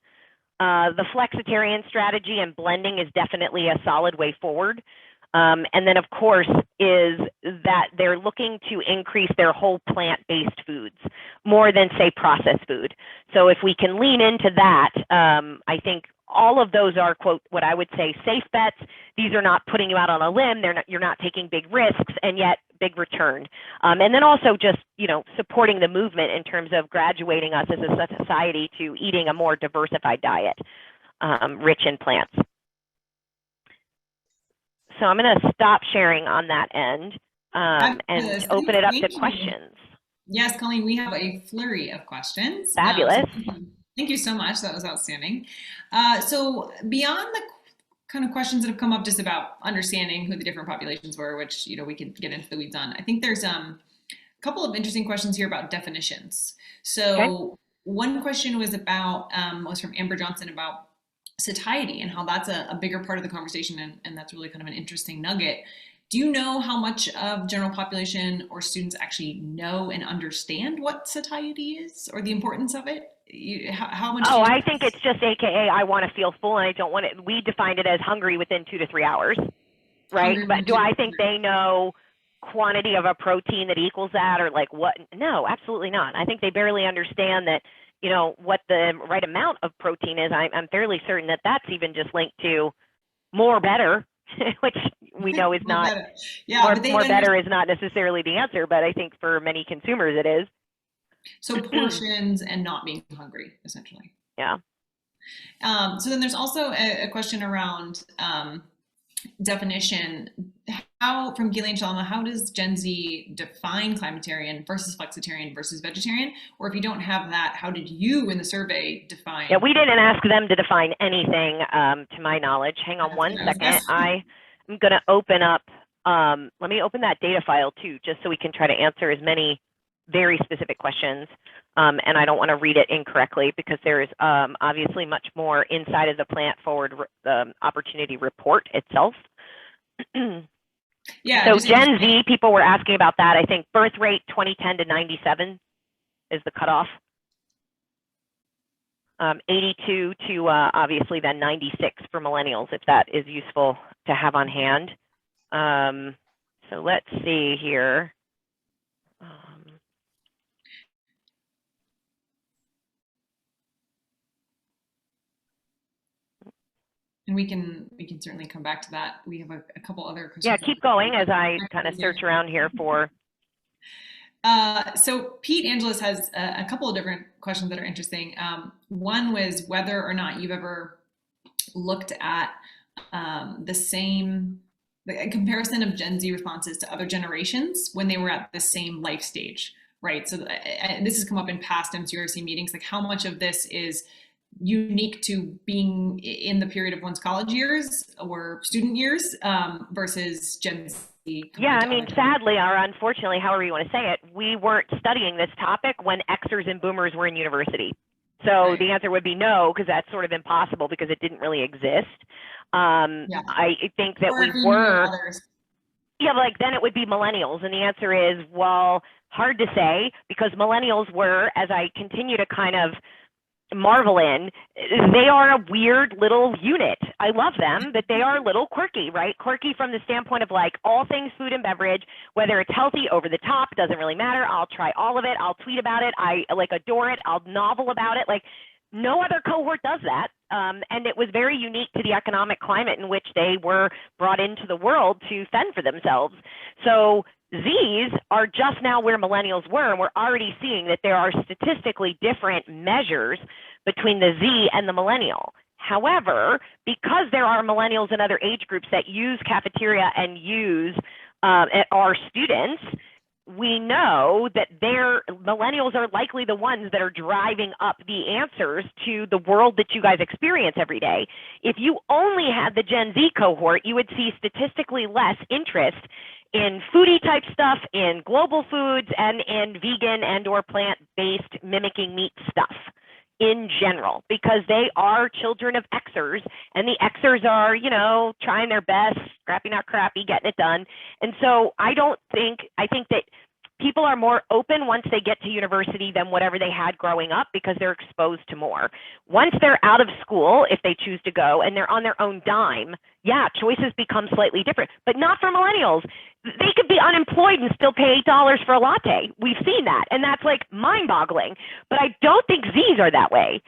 Speaker 7: The flexitarian strategy and blending is definitely a solid way forward. And then, of course, is that they're looking to increase their whole plant-based foods more than, say, processed food. So if we can lean into that, I think all of those are, quote, what I would say, safe bets. These are not putting you out on a limb. You're not taking big risks, and yet big return. And then also just, you know, supporting the movement in terms of graduating us as a society to eating a more diversified diet, rich in plants. So I'm going to stop sharing on that end and open it up to questions.
Speaker 1: Yes, Colleen, we have a flurry of questions.
Speaker 7: Fabulous.
Speaker 1: Thank you so much. That was outstanding. So beyond the kind of questions that have come up just about understanding who the different populations were, which, you know, we could get into the weeds on, I think there's a couple of interesting questions here about definitions. So one question was from Amber Johnson about satiety and how that's a bigger part of the conversation, and that's really kind of an interesting nugget. Do you know how much of general population or students actually know and understand what satiety is, or the importance of it? How much?
Speaker 7: Oh, I think it's just AKA I want to feel full and I don't want it. We defined it as hungry within 2 to 3 hours, right? But do I think they know quantity of a protein that equals that, or like what? No, absolutely not. I think they barely understand that, you know, what the right amount of protein is. I'm fairly certain that that's even just linked to more better, which we know is not, more better is not necessarily the answer, but I think for many consumers it is.
Speaker 1: So portions and not being hungry, essentially.
Speaker 7: Yeah.
Speaker 1: So then there's also a question around definition. From Gillian Shalama, how does Gen Z define climatarian versus flexitarian versus vegetarian? Or if you don't have that, how did you in the survey define?
Speaker 7: Yeah, we didn't ask them to define anything to my knowledge. Hang on one second. I'm going to open up, let me open that data file too, just so we can try to answer as many very specific questions. And I don't want to read it incorrectly because there is obviously much more inside of the Plant Forward Opportunity Report itself.
Speaker 1: Yeah.
Speaker 7: So Gen Z, people were asking about that. I think birth rate 2010 to 97 is the cutoff. 82 to obviously then 96 for millennials, if that is useful to have on hand. So let's see here.
Speaker 1: And we can certainly come back to that. We have a couple other questions.
Speaker 7: Yeah, keep going as I kind of search around here for.
Speaker 1: So Pete Angeles has a couple of different questions that are interesting. One was whether or not you've ever looked at a comparison of Gen Z responses to other generations when they were at the same life stage, right? So this has come up in past MCURC meetings, like how much of this is unique to being in the period of one's college years or student years versus Gen Z?
Speaker 7: Yeah, I mean, sadly or unfortunately, however you want to say it, we weren't studying this topic when Xers and Boomers were in university. So the answer would be no, because that's sort of impossible because it didn't really exist. I think that we were. Yeah, like then it would be millennials. And the answer is, well, hard to say, because millennials were, as I continue to kind of marvel in, they are a weird little unit. I love them, but they are a little quirky, right? Quirky from the standpoint of like all things food and beverage, whether it's healthy, over the top, doesn't really matter. I'll try all of it. I'll tweet about it. I like adore it. I'll novel about it. Like no other cohort does that. And it was very unique to the economic climate in which they were brought into the world to fend for themselves. So Zs are just now where millennials were, and we're already seeing that there are statistically different measures between the Z and the millennial. However, because there are millennials and other age groups that use cafeteria and use our students, we know that millennials are likely the ones that are driving up the answers to the world that you guys experience every day. If you only had the Gen Z cohort, you would see statistically less interest in foodie type stuff, in global foods, and in vegan and or plant-based mimicking meat stuff in general, because they are children of Xers, and the Xers are, you know, trying their best, scrappy not crappy, getting it done. And so I think that people are more open once they get to university than whatever they had growing up, because they're exposed to more. Once they're out of school, if they choose to go, and they're on their own dime, yeah, choices become slightly different, but not for millennials. They could be unemployed and still pay $8 for a latte. We've seen that, and that's like mind-boggling. But I don't think Zs are that way.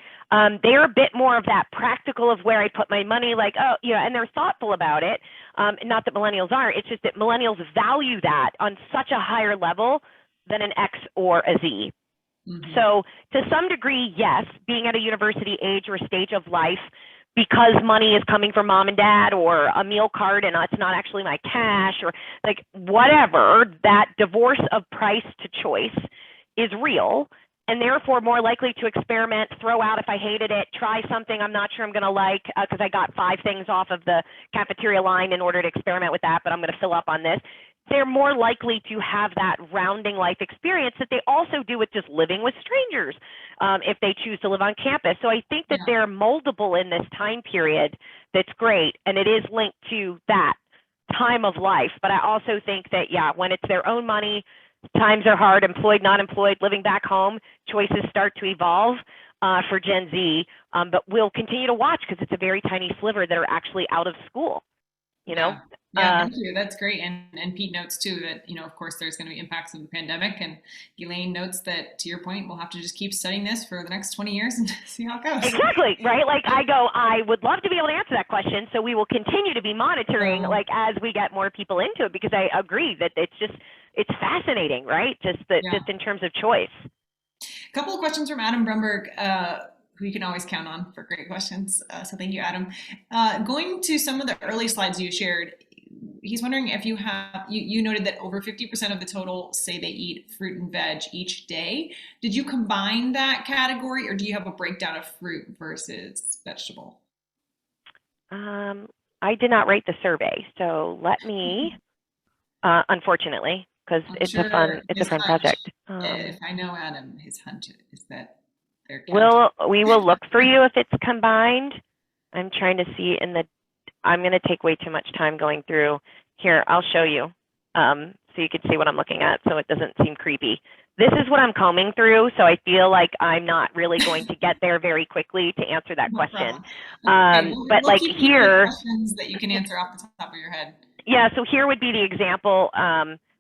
Speaker 7: They're a bit more of that practical of where I put my money, like, oh, you know, and they're thoughtful about it. Not that millennials aren't, it's just that millennials value that on such a higher level than an X or a Z. Mm-hmm. So to some degree, yes, being at a university age or stage of life, because money is coming from mom and dad, or a meal card and it's not actually my cash, or like whatever, that divorce of price to choice is real, and therefore more likely to experiment, throw out if I hated it, try something I'm not sure I'm going to like because I got 5 things off of the cafeteria line in order to experiment with that, but I'm going to fill up on this. They're more likely to have that rounding life experience that they also do with just living with strangers if they choose to live on campus. So I think that they're moldable in this time period. That's great. And it is linked to that time of life. But I also think that, yeah, when it's their own money, times are hard, employed, not employed, living back home, choices start to evolve for Gen Z. But we'll continue to watch because it's a very tiny sliver that are actually out of school, you know?
Speaker 1: Yeah, thank you. That's great. And Pete notes too that, you know, of course, there's going to be impacts of the pandemic. And Elaine notes that, to your point, we'll have to just keep studying this for the next 20 years and see how it goes.
Speaker 7: Exactly, right? Like I would love to be able to answer that question. So we will continue to be monitoring like as we get more people into it, because I agree that it's fascinating, right? Just in terms of choice.
Speaker 1: A couple of questions from Adam Brumberg, who you can always count on for great questions. So thank you, Adam. Going to some of the early slides you shared, he's wondering if you have, you noted that over 50% of the total say they eat fruit and veg each day. Did you combine that category, or do you have a breakdown of fruit versus vegetable?
Speaker 7: I did not rate the survey, so let me, unfortunately, because it's a fun project.
Speaker 1: If I know Adam, his hunch is that they're
Speaker 7: we will look for you if it's combined. I'm trying to see I'm going to take way too much time going through here. I'll show you so you can see what I'm looking at so it doesn't seem creepy. This is what I'm combing through, so I feel like I'm not really going to get there very quickly to answer that question. But like here,
Speaker 1: questions that you can answer off the top of your head.
Speaker 7: Yeah, so here would be the example.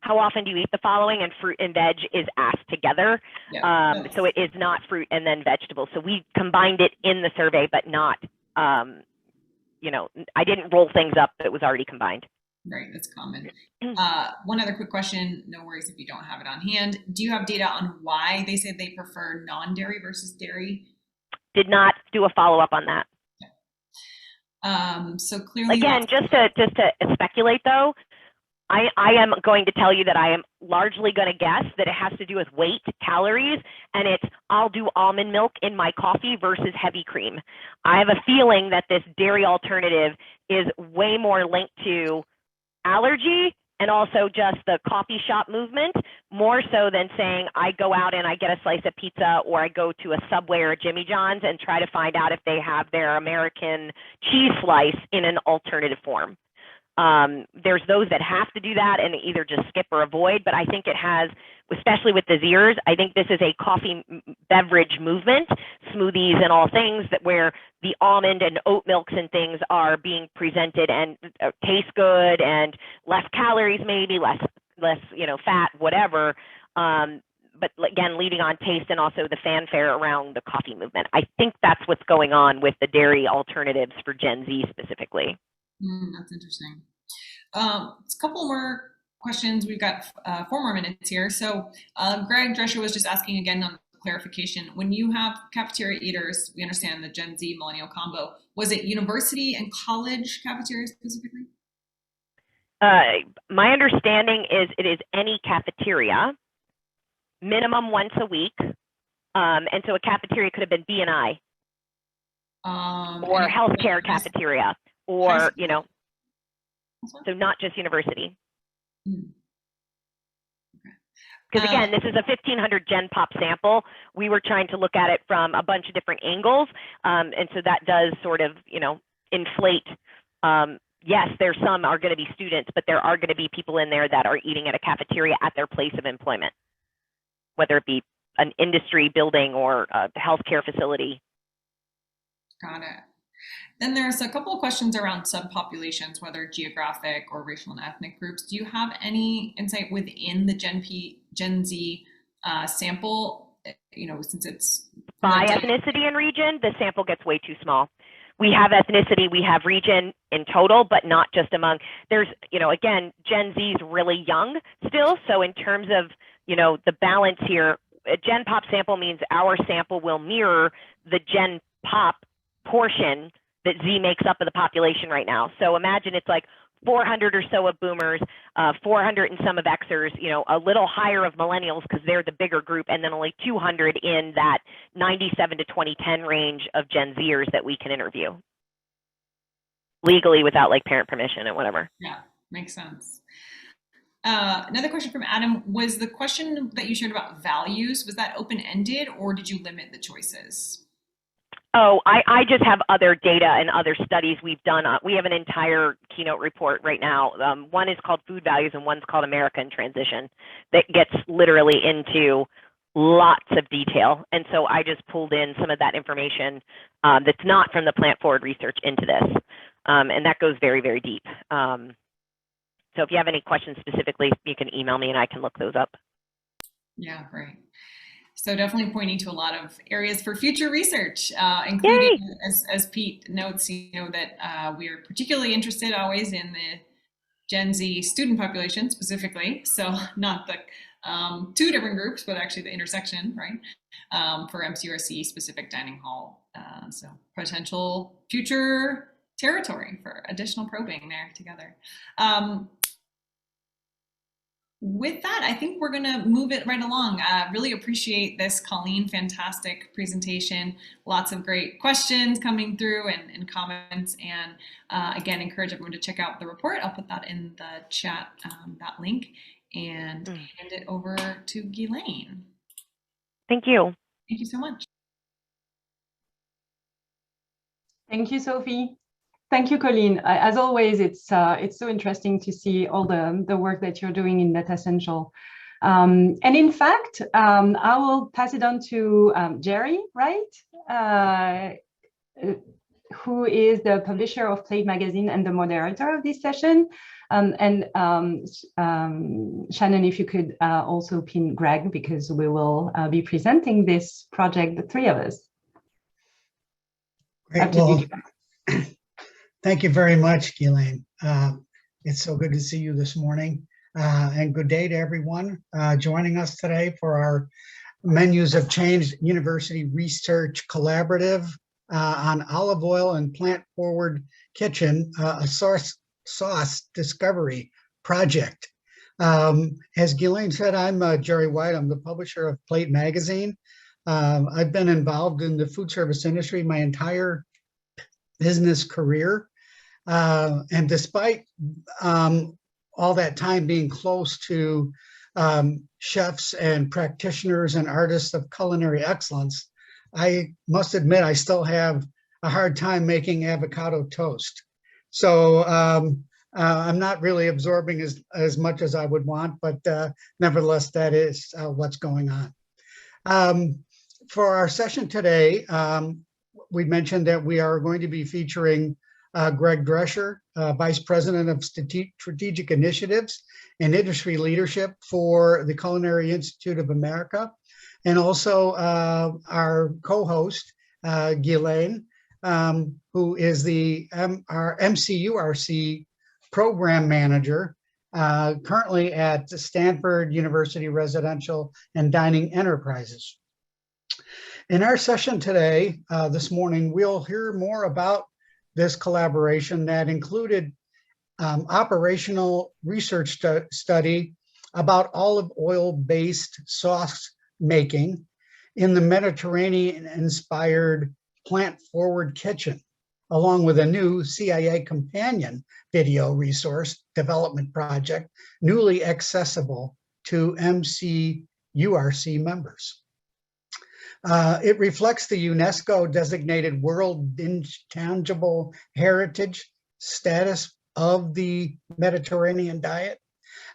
Speaker 7: How often do you eat the following? And fruit and veg is asked together. So it is not fruit and then vegetables. So we combined it in the survey, but not, you know, I didn't roll things up that was already combined.
Speaker 1: Right, that's common. One other quick question, no worries if you don't have it on hand. Do you have data on why they say they prefer non-dairy versus dairy?
Speaker 7: Did not do a follow-up on that.
Speaker 1: So clearly,
Speaker 7: again, just to speculate though, I am going to tell you that I am largely going to guess that it has to do with weight, calories, and I'll do almond milk in my coffee versus heavy cream. I have a feeling that this dairy alternative is way more linked to allergy and also just the coffee shop movement, more so than saying I go out and I get a slice of pizza, or I go to a Subway or a Jimmy John's and try to find out if they have their American cheese slice in an alternative form. There's those that have to do that and either just skip or avoid, but I think it has, especially with the Zers, I think this is a coffee beverage movement, smoothies and all things, that where the almond and oat milks and things are being presented and taste good and less calories, maybe less fat, whatever. But again, leading on taste and also the fanfare around the coffee movement. I think that's what's going on with the dairy alternatives for Gen Z specifically.
Speaker 1: That's interesting. A couple more questions. We've got 4 more minutes here. So Greg Drescher was just asking again on the clarification. When you have cafeteria eaters, we understand the Gen Z millennial combo. Was it university and college cafeterias specifically?
Speaker 7: My understanding is it is any cafeteria, minimum once a week. And so a cafeteria could have been B&I or healthcare cafeteria, or, you know, so not just university. Because again, this is a 1500 Gen Pop sample. We were trying to look at it from a bunch of different angles. And so that does sort of, you know, inflate. Yes, there's some are going to be students, but there are going to be people in there that are eating at a cafeteria at their place of employment, whether it be an industry building or a healthcare facility.
Speaker 1: Got it. Then there's a couple of questions around subpopulations, whether geographic or racial and ethnic groups. Do you have any insight within the Gen Z sample? You know, since it's
Speaker 7: by ethnicity and region, the sample gets way too small. We have ethnicity, we have region in total, but not just among, there's, you know, again, Gen Z is really young still. So in terms of, you know, the balance here, a Gen Pop sample means our sample will mirror the Gen Pop portion that Z makes up of the population right now. So imagine it's like 400 or so of boomers, 400 and some of Xers, you know, a little higher of millennials because they're the bigger group, and then only 200 in that 97 to 2010 range of Gen Zers that we can interview legally without like parent permission and whatever.
Speaker 1: Yeah, makes sense. Another question from Adam, was the question that you shared about values, was that open-ended or did you limit the choices?
Speaker 7: Oh, I just have other data and other studies we've done. We have an entire keynote report right now. One is called Food Values and one's called America in Transition that gets literally into lots of detail. And so I just pulled in some of that information that's not from the plant forward research into this. And that goes very, very deep. So if you have any questions specifically, you can email me and I can look those up.
Speaker 1: Yeah, great. So definitely pointing to a lot of areas for future research, including, as Pete notes, you know, that we are particularly interested always in the Gen Z student population specifically. So not the two different groups, but actually the intersection, right? For MCURC specific dining hall. So potential future territory for additional probing there together. With that, I think we're going to move it right along. Really appreciate this, Colleen. Fantastic presentation. Lots of great questions coming through and comments. And again, encourage everyone to check out the report. I'll put that in the chat, that link, and hand it over to Ghislaine.
Speaker 7: Thank you.
Speaker 1: Thank you so much.
Speaker 3: Thank you, Sophie. Thank you, Colleen. As always, it's so interesting to see all the work that you're doing in Data Central. And in fact, I will pass it on to Jerry, right? Who is the publisher of Plate Magazine and the moderator of this session. And Shannon, if you could also pin Greg, because we will be presenting this project, the three of us.
Speaker 8: Great. Well, thank you very much, Ghislaine. It's so good to see you this morning. And good day to everyone joining us today for our Menus of Change University Research Collaborative on olive oil and plant-forward kitchen, a sauce discovery project. As Ghislaine said, I'm Jerry White. I'm the publisher of Plate Magazine. I've been involved in the food service industry my entire business career. And despite all that time being close to chefs and practitioners and artists of culinary excellence, I must admit I still have a hard time making avocado toast. So I'm not really absorbing as much as I would want, but nevertheless, that is what's going on. For our session today, we mentioned that we are going to be featuring Greg Drescher, Vice President of Strategic Initiatives and Industry Leadership for the Culinary Institute of America, and also our co-host, Ghislaine, who is our MCURC Program Manager, currently at Stanford University Residential and Dining Enterprises. In our session today, this morning, we'll hear more about this collaboration that included operational research study about olive oil-based sauce making in the Mediterranean-inspired plant-forward kitchen, along with a new CIA companion video resource development project, newly accessible to MCURC members. It reflects the UNESCO designated World Intangible Heritage status of the Mediterranean diet.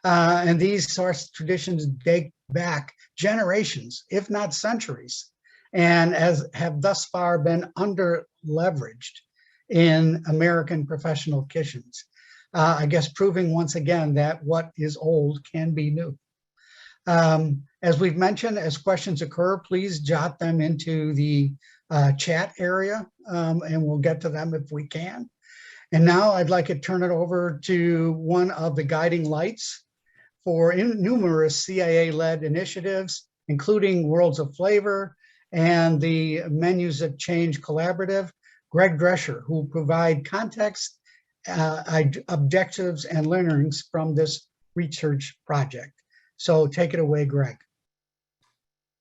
Speaker 8: And these source traditions date back generations, if not centuries, and have thus far been under leveraged in American professional kitchens. I guess proving once again that what is old can be new. As we've mentioned, as questions occur, please jot them into the chat area, and we'll get to them if we can. And now I'd like to turn it over to one of the guiding lights for numerous CIA-led initiatives, including Worlds of Flavor and the Menus of Change Collaborative, Greg Drescher, who will provide context, objectives, and learnings from this research project. So take it away, Greg.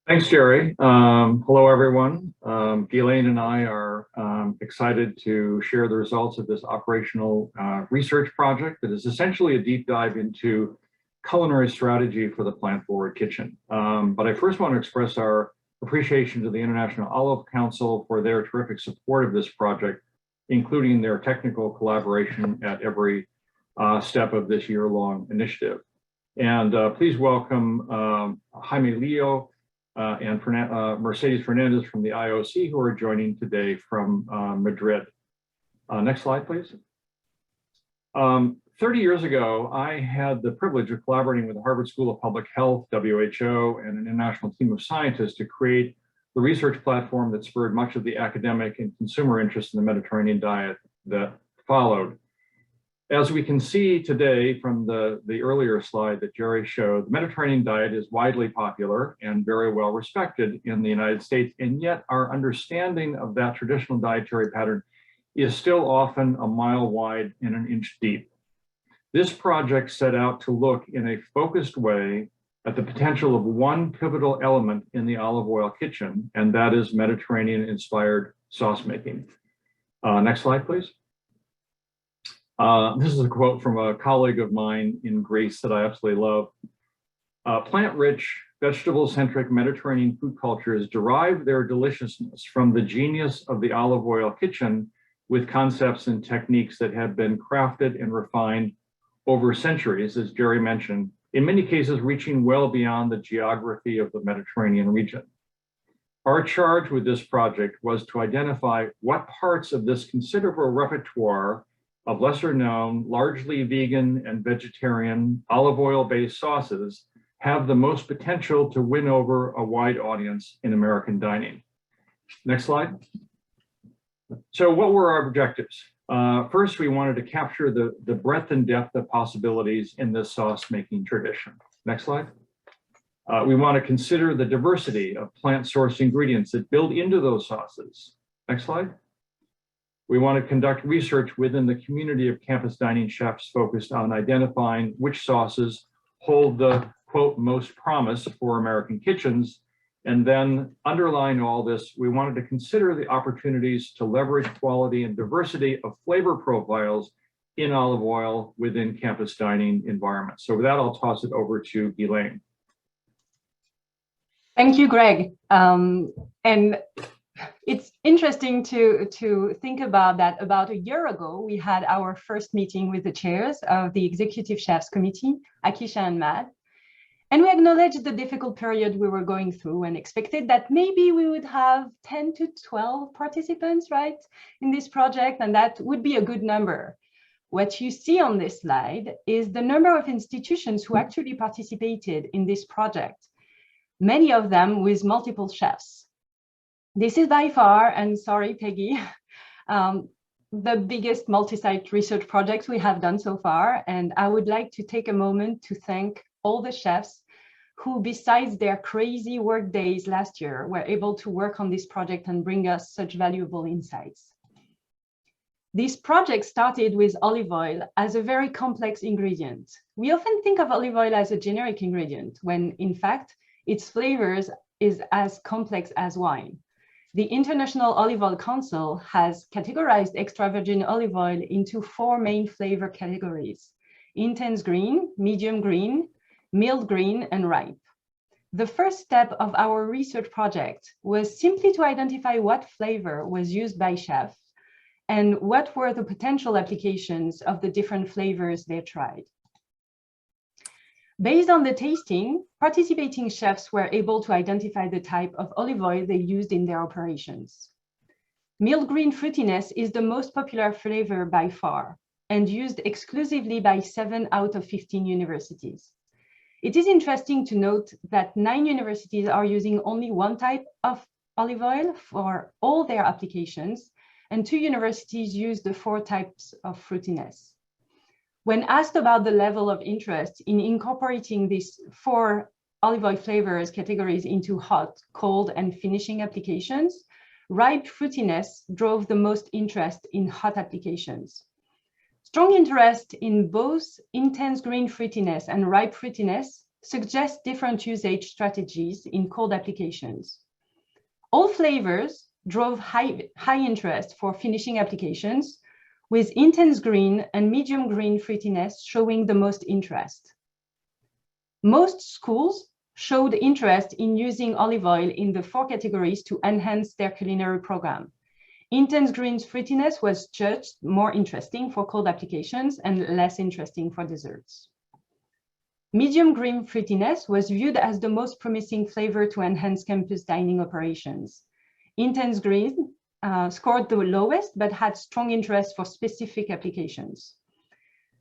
Speaker 9: Thanks, Jerry. Hello, everyone. Ghislaine and I are excited to share the results of this operational research project that is essentially a deep dive into culinary strategy for the plant-forward kitchen. But I first want to express our appreciation to the International Olive Council for their terrific support of this project, including their technical collaboration at every step of this year-long initiative. And please welcome Jaime Leo and Mercedes Fernandez from the IOC, who are joining today from Madrid. Next slide, please. 30 years ago, I had the privilege of collaborating with the Harvard School of Public Health, WHO, and an international team of scientists to create the research platform that spurred much of the academic and consumer interest in the Mediterranean diet that followed. As we can see today from the earlier slide that Jerry showed, the Mediterranean diet is widely popular and very well respected in the United States, and yet our understanding of that traditional dietary pattern is still often a mile wide and an inch deep. This project set out to look in a focused way at the potential of one pivotal element in the olive oil kitchen, and that is Mediterranean-inspired sauce making. Next slide, please. This is a quote from a colleague of mine in Greece that I absolutely love. Plant-rich, vegetable-centric Mediterranean food cultures derive their deliciousness from the genius of the olive oil kitchen, with concepts and techniques that have been crafted and refined over centuries, as Jerry mentioned, in many cases reaching well beyond the geography of the Mediterranean region. Our charge with this project was to identify what parts of this considerable repertoire of lesser known, largely vegan and vegetarian olive oil-based sauces have the most potential to win over a wide audience in American dining. Next slide. So what were our objectives? First, we wanted to capture the breadth and depth of possibilities in this sauce making tradition. Next slide. We want to consider the diversity of plant sourced ingredients that build into those sauces. Next slide. We want to conduct research within the community of campus dining chefs focused on identifying which sauces hold the, quote, most promise for American kitchens. And then underlying all this, we wanted to consider the opportunities to leverage quality and diversity of flavor profiles in olive oil within campus dining environments. So with that, I'll toss it over to Ghislaine.
Speaker 10: Thank you, Greg. And it's interesting to think about that. About a year ago, we had our first meeting with the chairs of the Executive Chefs Committee, Akisha and Matt. And we acknowledged the difficult period we were going through and expected that maybe we would have 10 to 12 participants, right, in this project, and that would be a good number. What you see on this slide is the number of institutions who actually participated in this project, many of them with multiple chefs. This is by far, and sorry, Peggy, the biggest multi-site research project we have done so far. And I would like to take a moment to thank all the chefs who, besides their crazy work days last year, were able to work on this project and bring us such valuable insights. This project started with olive oil as a very complex ingredient. We often think of olive oil as a generic ingredient, when in fact, its flavors is as complex as wine. The International Olive Oil Council has categorized extra virgin olive oil into 4 main flavor categories: intense green, medium green, mild green, and ripe. The first step of our research project was simply to identify what flavor was used by chefs and what were the potential applications of the different flavors they tried. Based on the tasting, participating chefs were able to identify the type of olive oil they used in their operations. Mild green fruitiness is the most popular flavor by far and used exclusively by 7 out of 15 universities. It is interesting to note that 9 universities are using only one type of olive oil for all their applications, and 2 universities use the 4 types of fruitiness. When asked about the level of interest in incorporating these 4 olive oil flavors categories into hot, cold, and finishing applications, ripe fruitiness drove the most interest in hot applications. Strong interest in both intense green fruitiness and ripe fruitiness suggests different usage strategies in cold applications. All flavors drove high interest for finishing applications, with intense green and medium green fruitiness showing the most interest. Most schools showed interest in using olive oil in the 4 categories to enhance their culinary program. Intense green fruitiness was judged more interesting for cold applications and less interesting for desserts. Medium green fruitiness was viewed as the most promising flavor to enhance campus dining operations. Intense green scored the lowest, but had strong interest for specific applications.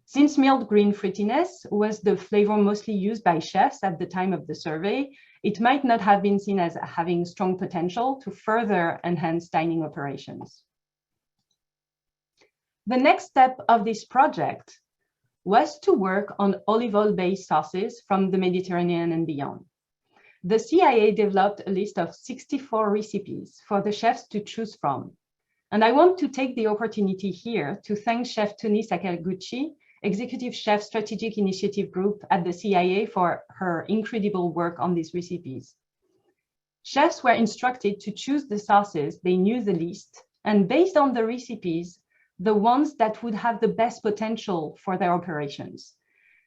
Speaker 10: Since mild green fruitiness was the flavor mostly used by chefs at the time of the survey, it might not have been seen as having strong potential to further enhance dining operations. The next step of this project was to work on olive oil-based sauces from the Mediterranean and beyond. The CIA developed a list of 64 recipes for the chefs to choose from. And I want to take the opportunity here to thank Chef Toni Sakaguchi, Executive Chef Strategic Initiative Group at the CIA, for her incredible work on these recipes. Chefs were instructed to choose the sauces they knew the least, and based on the recipes, the ones that would have the best potential for their operations.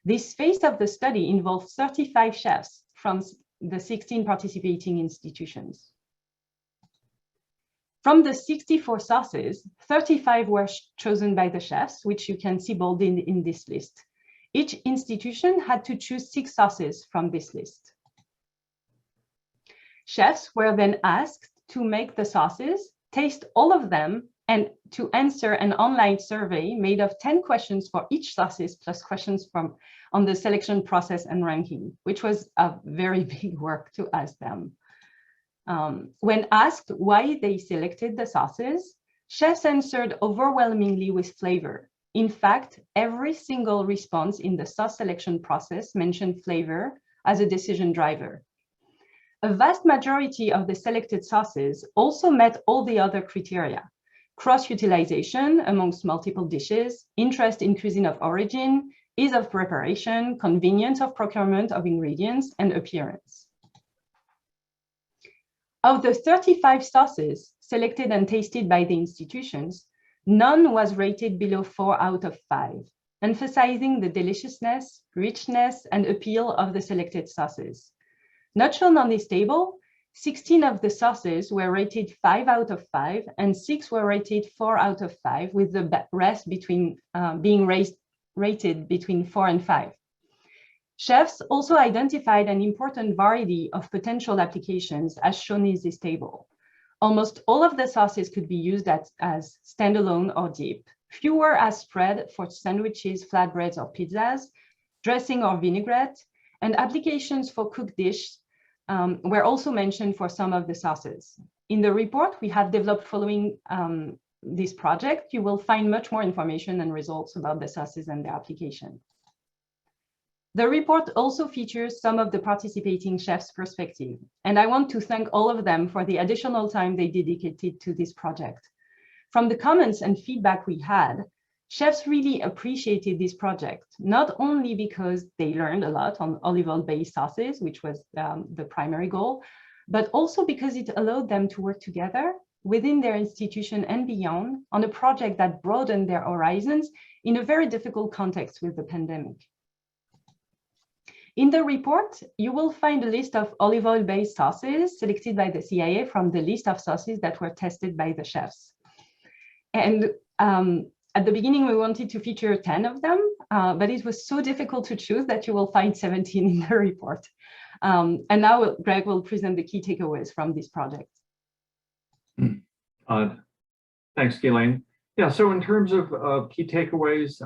Speaker 10: This phase of the study involved 35 chefs from the 16 participating institutions. From the 64 sauces, 35 were chosen by the chefs, which you can see bolded in this list. Each institution had to choose 6 sauces from this list. Chefs were then asked to make the sauces, taste all of them, and to answer an online survey made of 10 questions for each sauces, plus questions on the selection process and ranking, which was a very big work to ask them. When asked why they selected the sauces, chefs answered overwhelmingly with flavor. In fact, every single response in the sauce selection process mentioned flavor as a decision driver. A vast majority of the selected sauces also met all the other criteria: cross-utilization amongst multiple dishes, interest in cuisine of origin, ease of preparation, convenience of procurement of ingredients, and appearance. Of the 35 sauces selected and tasted by the institutions, none was rated below 4 out of 5, emphasizing the deliciousness, richness, and appeal of the selected sauces. Not shown on this table, 16 of the sauces were rated 5 out of 5, and 6 were rated 4 out of 5, with the rest being rated between 4 and 5. Chefs also identified an important variety of potential applications, as shown in this table. Almost all of the sauces could be used as standalone or dip. Few were as spread for sandwiches, flatbreads, or pizzas, dressing or vinaigrette, and applications for cooked dishes were also mentioned for some of the sauces. In the report we have developed following this project, you will find much more information and results about the sauces and their application. The report also features some of the participating chefs' perspective, and I want to thank all of them for the additional time they dedicated to this project. From the comments and feedback we had, chefs really appreciated this project, not only because they learned a lot on olive oil-based sauces, which was the primary goal, but also because it allowed them to work together within their institution and beyond on a project that broadened their horizons in a very difficult context with the pandemic. In the report, you will find a list of olive oil-based sauces selected by the CIA from the list of sauces that were tested by the chefs. And at the beginning, we wanted to feature 10 of them, but it was so difficult to choose that you will find 17 in the report. And now Greg will present the key takeaways from this project.
Speaker 9: Thanks, Ghislaine. Yeah, so in terms of key takeaways,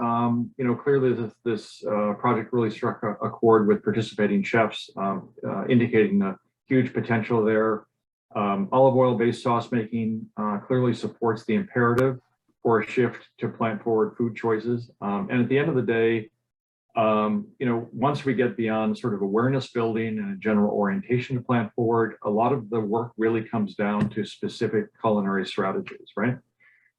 Speaker 9: clearly this project really struck a chord with participating chefs, indicating the huge potential there. Olive oil-based sauce making clearly supports the imperative for a shift to plant-forward food choices. And at the end of the day, once we get beyond sort of awareness building and a general orientation to plant-forward, a lot of the work really comes down to specific culinary strategies, right?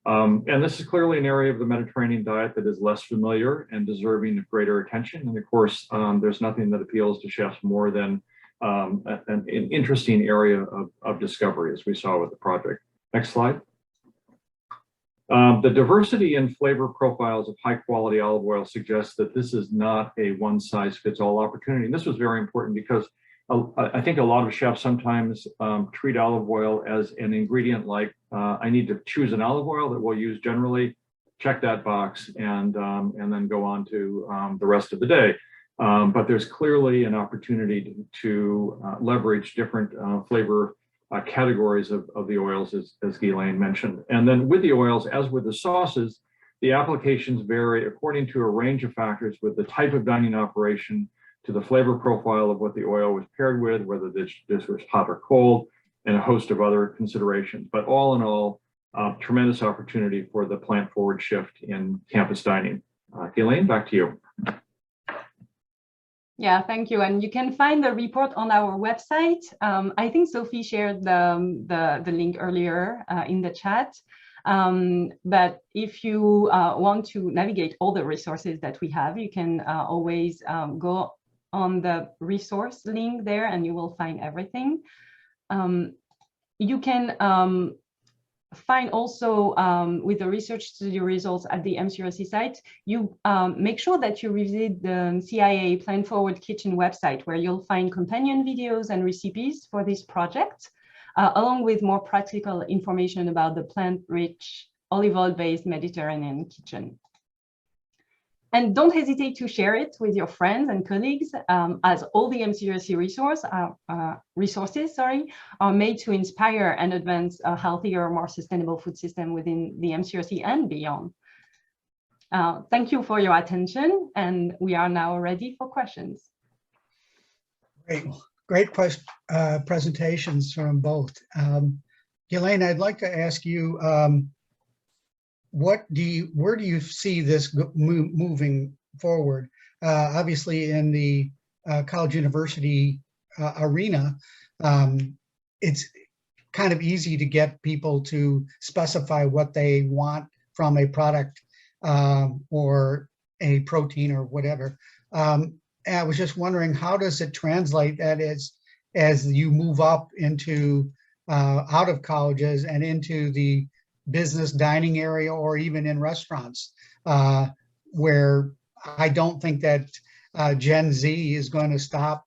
Speaker 9: And this is clearly an area of the Mediterranean diet that is less familiar and deserving of greater attention. And of course, there's nothing that appeals to chefs more than an interesting area of discovery, as we saw with the project. Next slide. The diversity in flavor profiles of high quality olive oil suggests that this is not a one size fits all opportunity. And this was very important because I think a lot of chefs sometimes treat olive oil as an ingredient like, I need to choose an olive oil that we'll use generally, check that box, and then go on to the rest of the day. But there's clearly an opportunity to leverage different flavor categories of the oils, as Ghislaine mentioned. And then with the oils, as with the sauces, the applications vary according to a range of factors with the type of dining operation, to the flavor profile of what the oil was paired with, whether this was hot or cold, and a host of other considerations. But all in all, tremendous opportunity for the plant-forward shift in campus dining. Ghislaine, back to you.
Speaker 10: Yeah, thank you. And you can find the report on our website. I think Sophie shared the link earlier in the chat. But if you want to navigate all the resources that we have, you can always go on the resource link there and you will find everything. You can find also with the research study results at the MCURC site, you make sure that you visit the CIA Plan Forward Kitchen website, where you'll find companion videos and recipes for this project, along with more practical information about the plant-rich, olive oil-based Mediterranean kitchen. And don't hesitate to share it with your friends and colleagues, as all the MCURC resources are made to inspire and advance a healthier, more sustainable food system within the MCURC and beyond. Thank you for your attention, and we are now ready for questions.
Speaker 8: Great presentations from both. Ghislaine, I'd like to ask you, where do you see this moving forward? Obviously, in the college university arena, it's kind of easy to get people to specify what they want from a product or a protein or whatever. And I was just wondering, how does it translate that as you move up into out of colleges and into the business dining area, or even in restaurants, where I don't think that Gen Z is going to stop,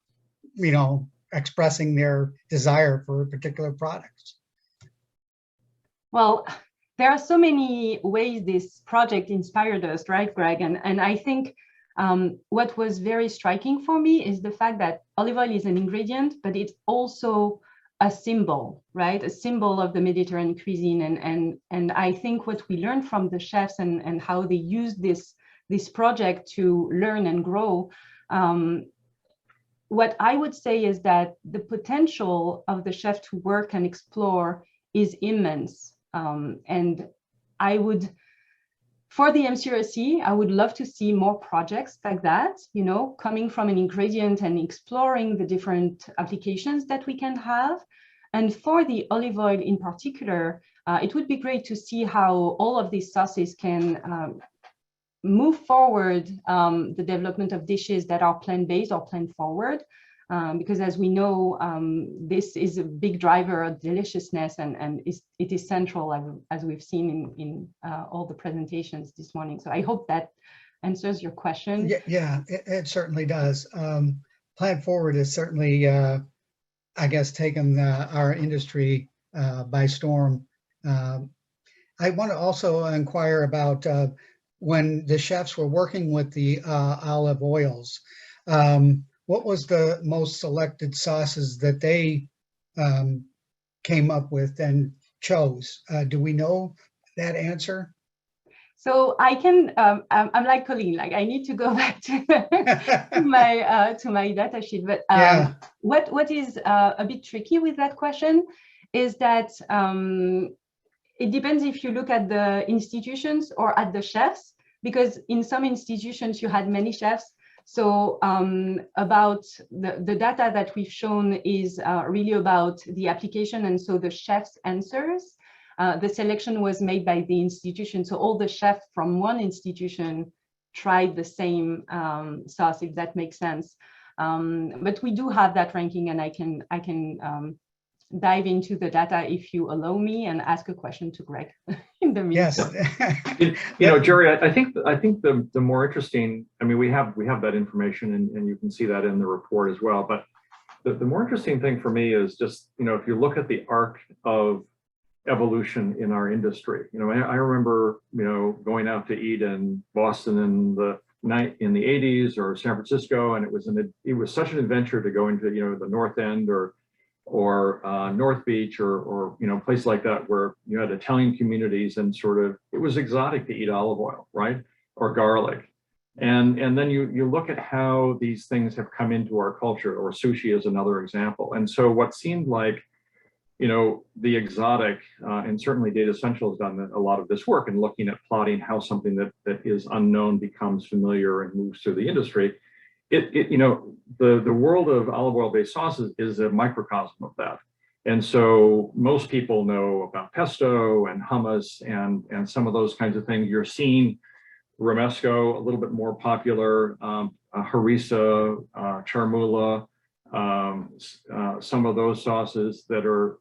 Speaker 8: expressing their desire for particular products?
Speaker 10: Well, there are so many ways this project inspired us, right, Greg? And I think what was very striking for me is the fact that olive oil is an ingredient, but it's also a symbol, right? A symbol of the Mediterranean cuisine. And I think what we learned from the chefs and how they used this project to learn and grow, what I would say is that the potential of the chef to work and explore is immense. And I would For the MCURC, I would love to see more projects like that, you know, coming from an ingredient and exploring the different applications that we can have. And for the olive oil in particular, it would be great to see how all of these sauces can move forward the development of dishes that are plant-based or plant-forward. Because as we know, this is a big driver of deliciousness, and it is central, as we've seen in all the presentations this morning. So I hope that answers your question.
Speaker 8: Yeah, it certainly does. Plant Forward has certainly, I guess, taken our industry by storm. I want to also inquire about when the chefs were working with the olive oils. What was the most selected sauces that they came up with and chose? Do we know that answer?
Speaker 10: So I can, I'm like Colleen, like I need to go back to, to my data sheet. But
Speaker 8: yeah.
Speaker 10: What is a bit tricky with that question is that it depends if you look at the institutions or at the chefs, because in some institutions you had many chefs. So about the data that we've shown is really about the application, and so the chef's answers. The selection was made by the institution, so all the chefs from one institution tried the same sauce, if that makes sense. But we do have that ranking, and I can dive into the data if you allow me and ask a question to Greg in the meantime.
Speaker 9: Yes. You know, Jerry, I think the more interesting, I mean, we have that information, and you can see that in the report as well. But the more interesting thing for me is just, you know, if you look at the arc of evolution in our industry, you know, I remember, you know, going out to eat in Boston in the 80s or San Francisco, and it was such an adventure to go into, you know, the North End or North Beach or you know, a place like that where you had Italian communities, and sort of it was exotic to eat olive oil, right, or garlic, and then you look at how these things have come into our culture, or sushi is another example. And so what seemed like, you know, the exotic, and certainly Data Central has done a lot of this work in looking at plotting how something that is unknown becomes familiar and moves through the industry. You know, the world of olive oil-based sauces is a microcosm of that. And so most people know about pesto and hummus and some of those kinds of things. You're seeing romesco, a little bit more popular, harissa, charmula, some of those sauces that are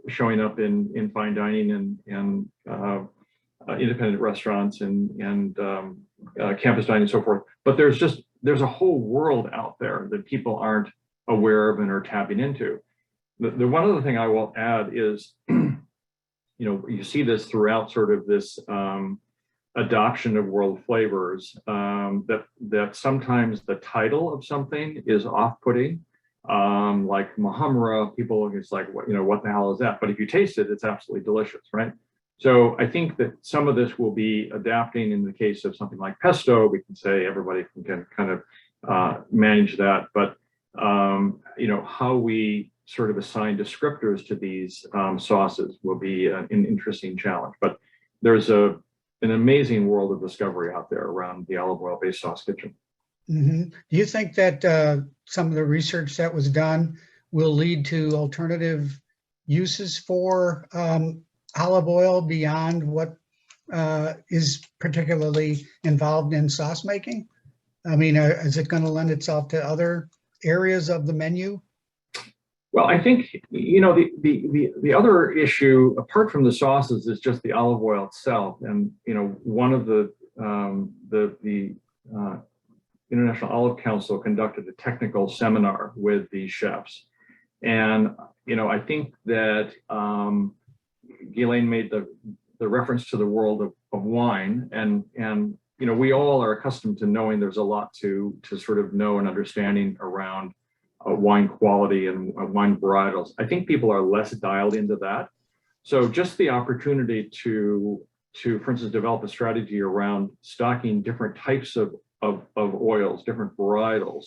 Speaker 9: showing up in fine dining and independent restaurants and campus dining and so forth. But there's a whole world out there that people aren't aware of and are tapping into. The one other thing I will add is, you know, you see this throughout sort of this adoption of world flavors, that sometimes the title of something is off-putting. Like Muhammara, people, it's like, what, you know, what the hell is that? But if you taste it, it's absolutely delicious, right? So I think that some of this will be adapting. In the case of something like pesto, we can say everybody can kind of manage that. But, you know, how we sort of assign descriptors to these sauces will be an interesting challenge. But there's an amazing world of discovery out there around the olive oil-based sauce kitchen.
Speaker 8: Mm-hmm. Do you think that some of the research that was done will lead to alternative uses for olive oil beyond what is particularly involved in sauce making? I mean, is it going to lend itself to other areas of the menu?
Speaker 9: Well, I think, you know, the other issue apart from the sauces is just the olive oil itself. And, you know, one of the International Olive Council conducted a technical seminar with these chefs. And, you know, I think that Ghislaine made the reference to the world of wine, and you know, we all are accustomed to knowing there's a lot to sort of know and understanding around wine quality and wine varietals. I think people are less dialed into that. So just the opportunity to for instance, develop a strategy around stocking different types of oils, different varietals,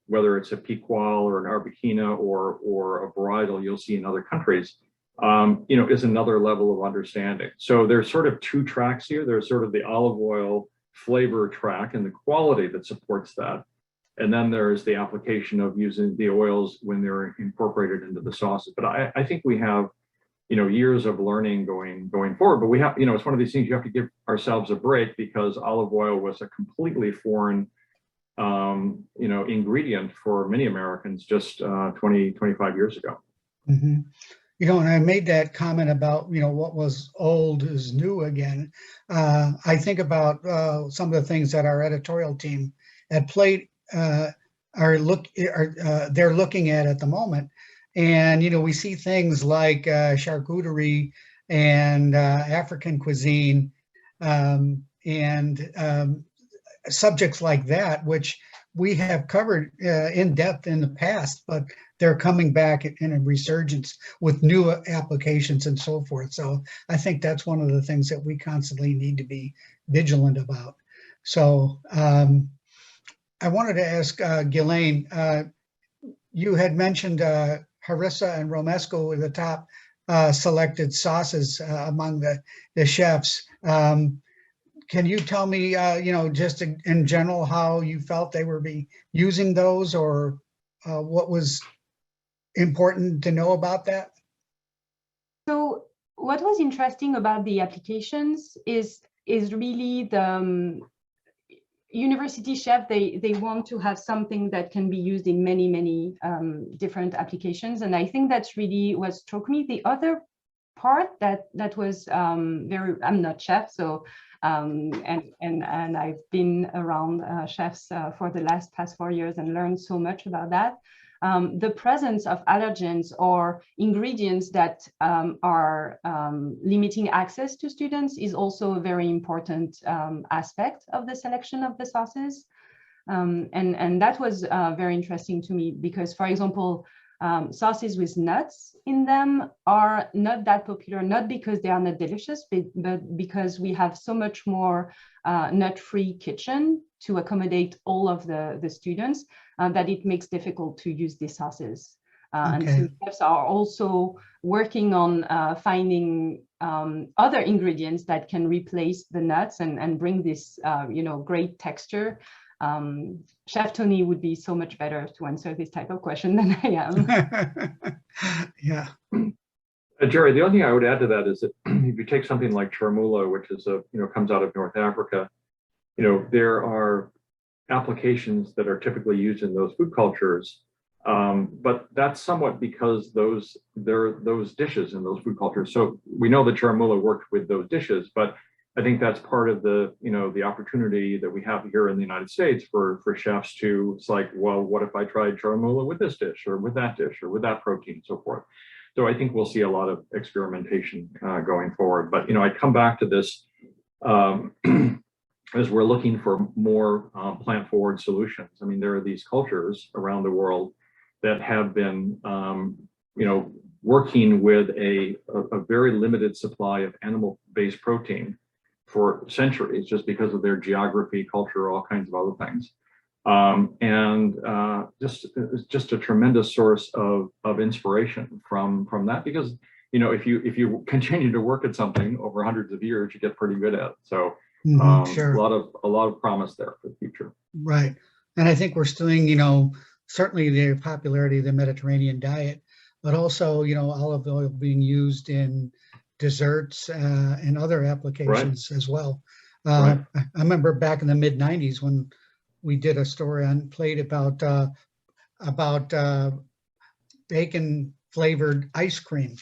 Speaker 9: whether it's a Picual or an Arbequina or a varietal you'll see in other countries. is another level of understanding. So there's sort of two tracks here. There's sort of the olive oil flavor track and the quality that supports that. And then there's the application of using the oils when they're incorporated into the sauces. But I think we have, years of learning going forward. But we have, it's one of these things you have to give ourselves a break, because olive oil was a completely foreign, ingredient for many Americans just 20, 25 years ago.
Speaker 8: Mhm. And I made that comment about, what was old is new again. I think about some of the things that our editorial team at Plate they're looking at the moment. And, we see things like charcuterie and African cuisine and subjects like that, which we have covered in depth in the past, but they're coming back in a resurgence with new applications and so forth. So I think that's one of the things that we constantly need to be vigilant about. So I wanted to ask Ghislaine, you had mentioned harissa and romesco were the top selected sauces among the chefs. Can you tell me, just in general, how you felt they were using those, or what was important to know about that?
Speaker 10: So what was interesting about the applications is really the university chef, they want to have something that can be used in many different applications. And I think that's really what struck me. The other part that was I'm not chef, so and I've been around chefs for the past 4 years and learned so much about that. The presence of allergens or ingredients that are limiting access to students is also a very important aspect of the selection of the sauces. And that was very interesting to me, because, for example, sauces with nuts in them are not that popular, not because they are not delicious, but because we have so much more nut-free kitchen to accommodate all of the students that it makes difficult to use these sauces. And so chefs are also working on finding other ingredients that can replace the nuts and bring this, great texture. Chef Tony would be so much better to answer this type of question than I
Speaker 8: am. Yeah.
Speaker 9: Jerry, the only thing I would add to that is that if you take something like charmoula, which is comes out of North Africa, there are applications that are typically used in those food cultures, but that's somewhat because there are those dishes in those food cultures. So we know that charmoula worked with those dishes, but I think that's part of the the opportunity that we have here in the United States for chefs to, it's like, well, what if I tried charmoula with this dish or with that dish or with that protein and so forth. So I think we'll see a lot of experimentation going forward. But I come back to this as we're looking for more plant-forward solutions. I mean, there are these cultures around the world that have been working with a very limited supply of animal-based protein for centuries, just because of their geography, culture, all kinds of other things. And just a tremendous source of inspiration from that, because if you continue to work at something over hundreds of years, you get pretty good at it. So
Speaker 8: sure.
Speaker 9: a lot of promise there for the future.
Speaker 8: Right. And I think we're still, certainly the popularity of the Mediterranean diet, but also, olive oil being used in desserts and other applications as well. I remember back in the mid 90s when we did a story on Plate about bacon flavored ice cream,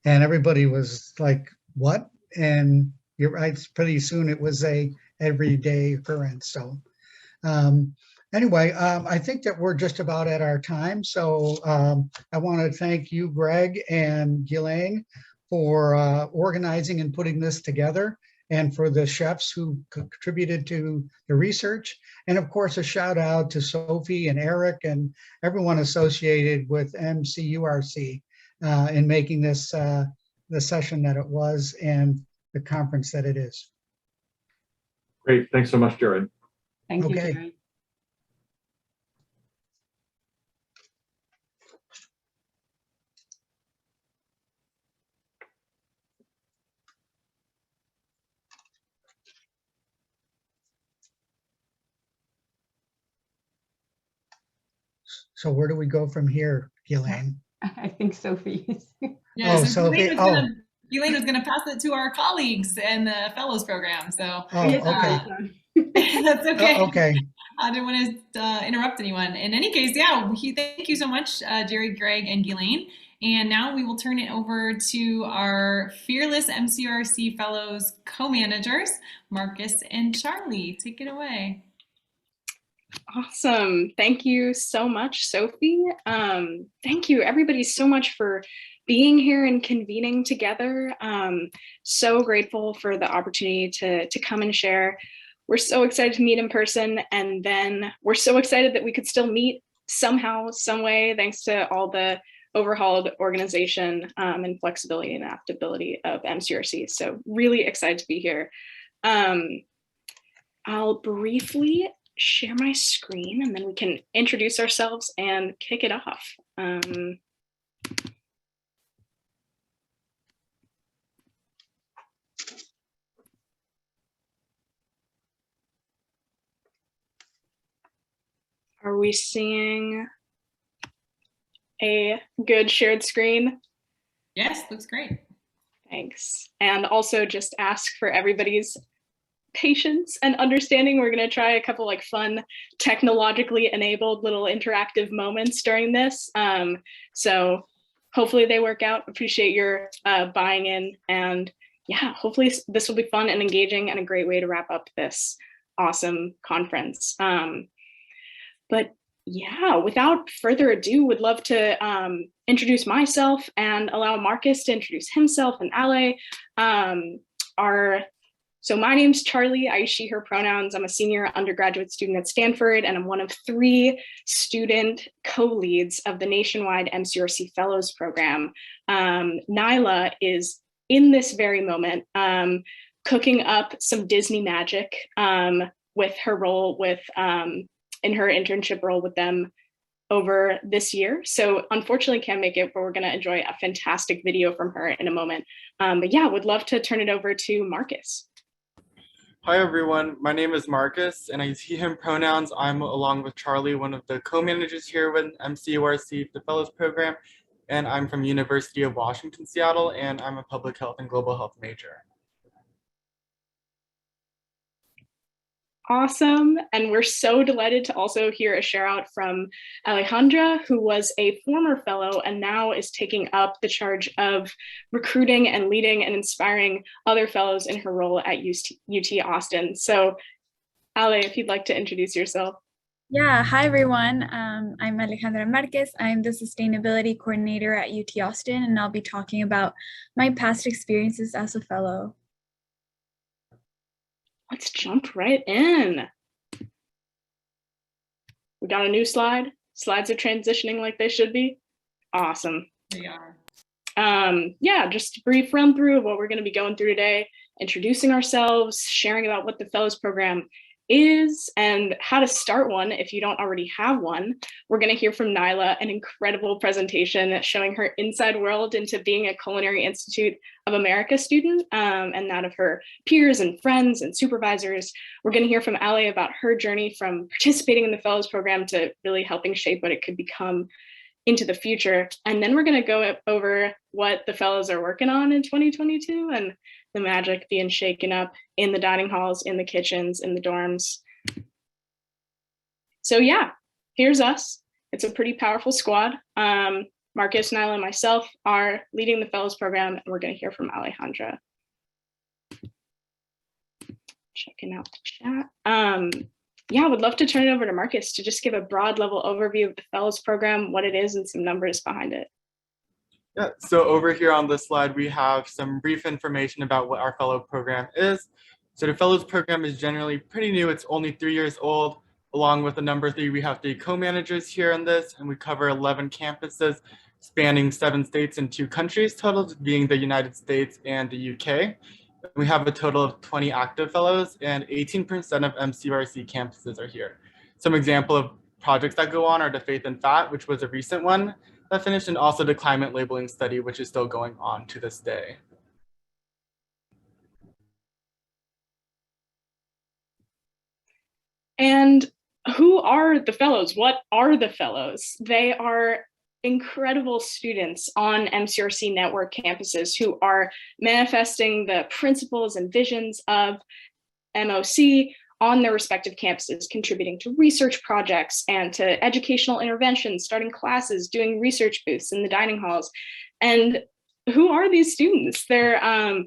Speaker 8: and everybody was like, what? And you're right, pretty soon it was a everyday occurrence. So anyway, I think that we're just about at our time. So I want to thank you, Greg and Ghislaine, for organizing and putting this together, and for the chefs who contributed to the research. And of course, a shout out to Sophie and Eric and everyone associated with MCURC in making this the session that it was and the conference that it is.
Speaker 9: Great, thanks so much, Jared.
Speaker 10: Thank you, Jared.
Speaker 8: So where do we go from here, Ghislaine?
Speaker 10: I think Sophie is.
Speaker 1: Yeah,
Speaker 8: Oh,
Speaker 1: so
Speaker 8: Sophie.
Speaker 1: Elaine was gonna pass it to our colleagues in the fellows program. So
Speaker 8: Oh, okay.
Speaker 1: that's okay.
Speaker 8: Okay.
Speaker 1: I didn't want to interrupt anyone. In any case, yeah, thank you so much, Jerry, Greg, and Ghislaine. And now we will turn it over to our fearless MCRC fellows co-managers, Marcus and Charlie. Take it away.
Speaker 11: Awesome. Thank you so much, Sophie. Thank you everybody so much for being here and convening together. So grateful for the opportunity to come and share. We're so excited to meet in person, and then we're so excited that we could still meet somehow, some way, thanks to all the overhauled organization and flexibility and adaptability of MCRC. So really excited to be here. I'll briefly share my screen and then we can introduce ourselves and kick it off. Are we seeing a good shared screen?
Speaker 1: Yes, looks great.
Speaker 11: Thanks. And also just ask for everybody's patience and understanding. We're going to try a couple like fun technologically enabled little interactive moments during this. So hopefully they work out. Appreciate your buying in, and yeah, hopefully this will be fun and engaging and a great way to wrap up this awesome conference. But yeah, without further ado, would love to introduce myself and allow Marcus to introduce himself and Ale. So my name's Charlie, I use she, her pronouns. I'm a senior undergraduate student at Stanford, and I'm one of 3 student co-leads of the nationwide MCURC Fellows Program. Nyla is in this very moment cooking up some Disney magic with her role with, in her internship role with them over this year. So unfortunately can't make it, but we're gonna enjoy a fantastic video from her in a moment. But yeah, would love to turn it over to Marcus.
Speaker 12: Hi everyone, my name is Marcus and I use he, him pronouns. I'm along with Charlie, one of the co-managers here with MCURC, the Fellows Program, and I'm from University of Washington, Seattle, and I'm a public health and global health major.
Speaker 11: Awesome. And we're so delighted to also hear a shout out from Alejandra, who was a former fellow and now is taking up the charge of recruiting and leading and inspiring other fellows in her role at UT Austin. So Ale, if you'd like to introduce yourself.
Speaker 13: Yeah, hi everyone. I'm Alejandra Marquez. I'm the Sustainability Coordinator at UT Austin, and I'll be talking about my past experiences as a fellow.
Speaker 11: Let's jump right in. We got a new slide. Slides are transitioning like they should be. Awesome.
Speaker 1: They are.
Speaker 11: Yeah, just a brief run through of what we're going to be going through today, introducing ourselves, sharing about what the Fellows Program is and how to start one if you don't already have one. We're going to hear from Nyla, an incredible presentation showing her inside world into being a Culinary Institute of America student and that of her peers and friends and supervisors. We're going to hear from Ale about her journey from participating in the Fellows Program to really helping shape what it could become into the future. And then we're going to go over what the fellows are working on in 2022 and the magic being shaken up in the dining halls, in the kitchens, in the dorms. So yeah, here's us. It's a pretty powerful squad. Marcus, Nyla, and myself are leading the Fellows Program, and we're going to hear from Alejandra. Checking out the chat. Yeah, I would love to turn it over to Marcus to just give a broad level overview of the Fellows Program, what it is, and some numbers behind it.
Speaker 12: Yeah, so over here on this slide, we have some brief information about what our fellow program is. So the Fellows Program is generally pretty new. It's only 3 years old. Along with the number 3, we have 3 co-managers here in this, and we cover 11 campuses spanning 7 states and 2 countries, total being the United States and the UK. We have a total of 20 active fellows, and 18% of MCURC campuses are here. Some example of projects that go on are the Faith and Fat, which was a recent one that finished, and also the climate labeling study, which is still going on to this day.
Speaker 11: And who are the fellows? What are the fellows? They are incredible students on MCRC network campuses who are manifesting the principles and visions of MOC on their respective campuses, contributing to research projects and to educational interventions, starting classes, doing research booths in the dining halls. And who are these students? They're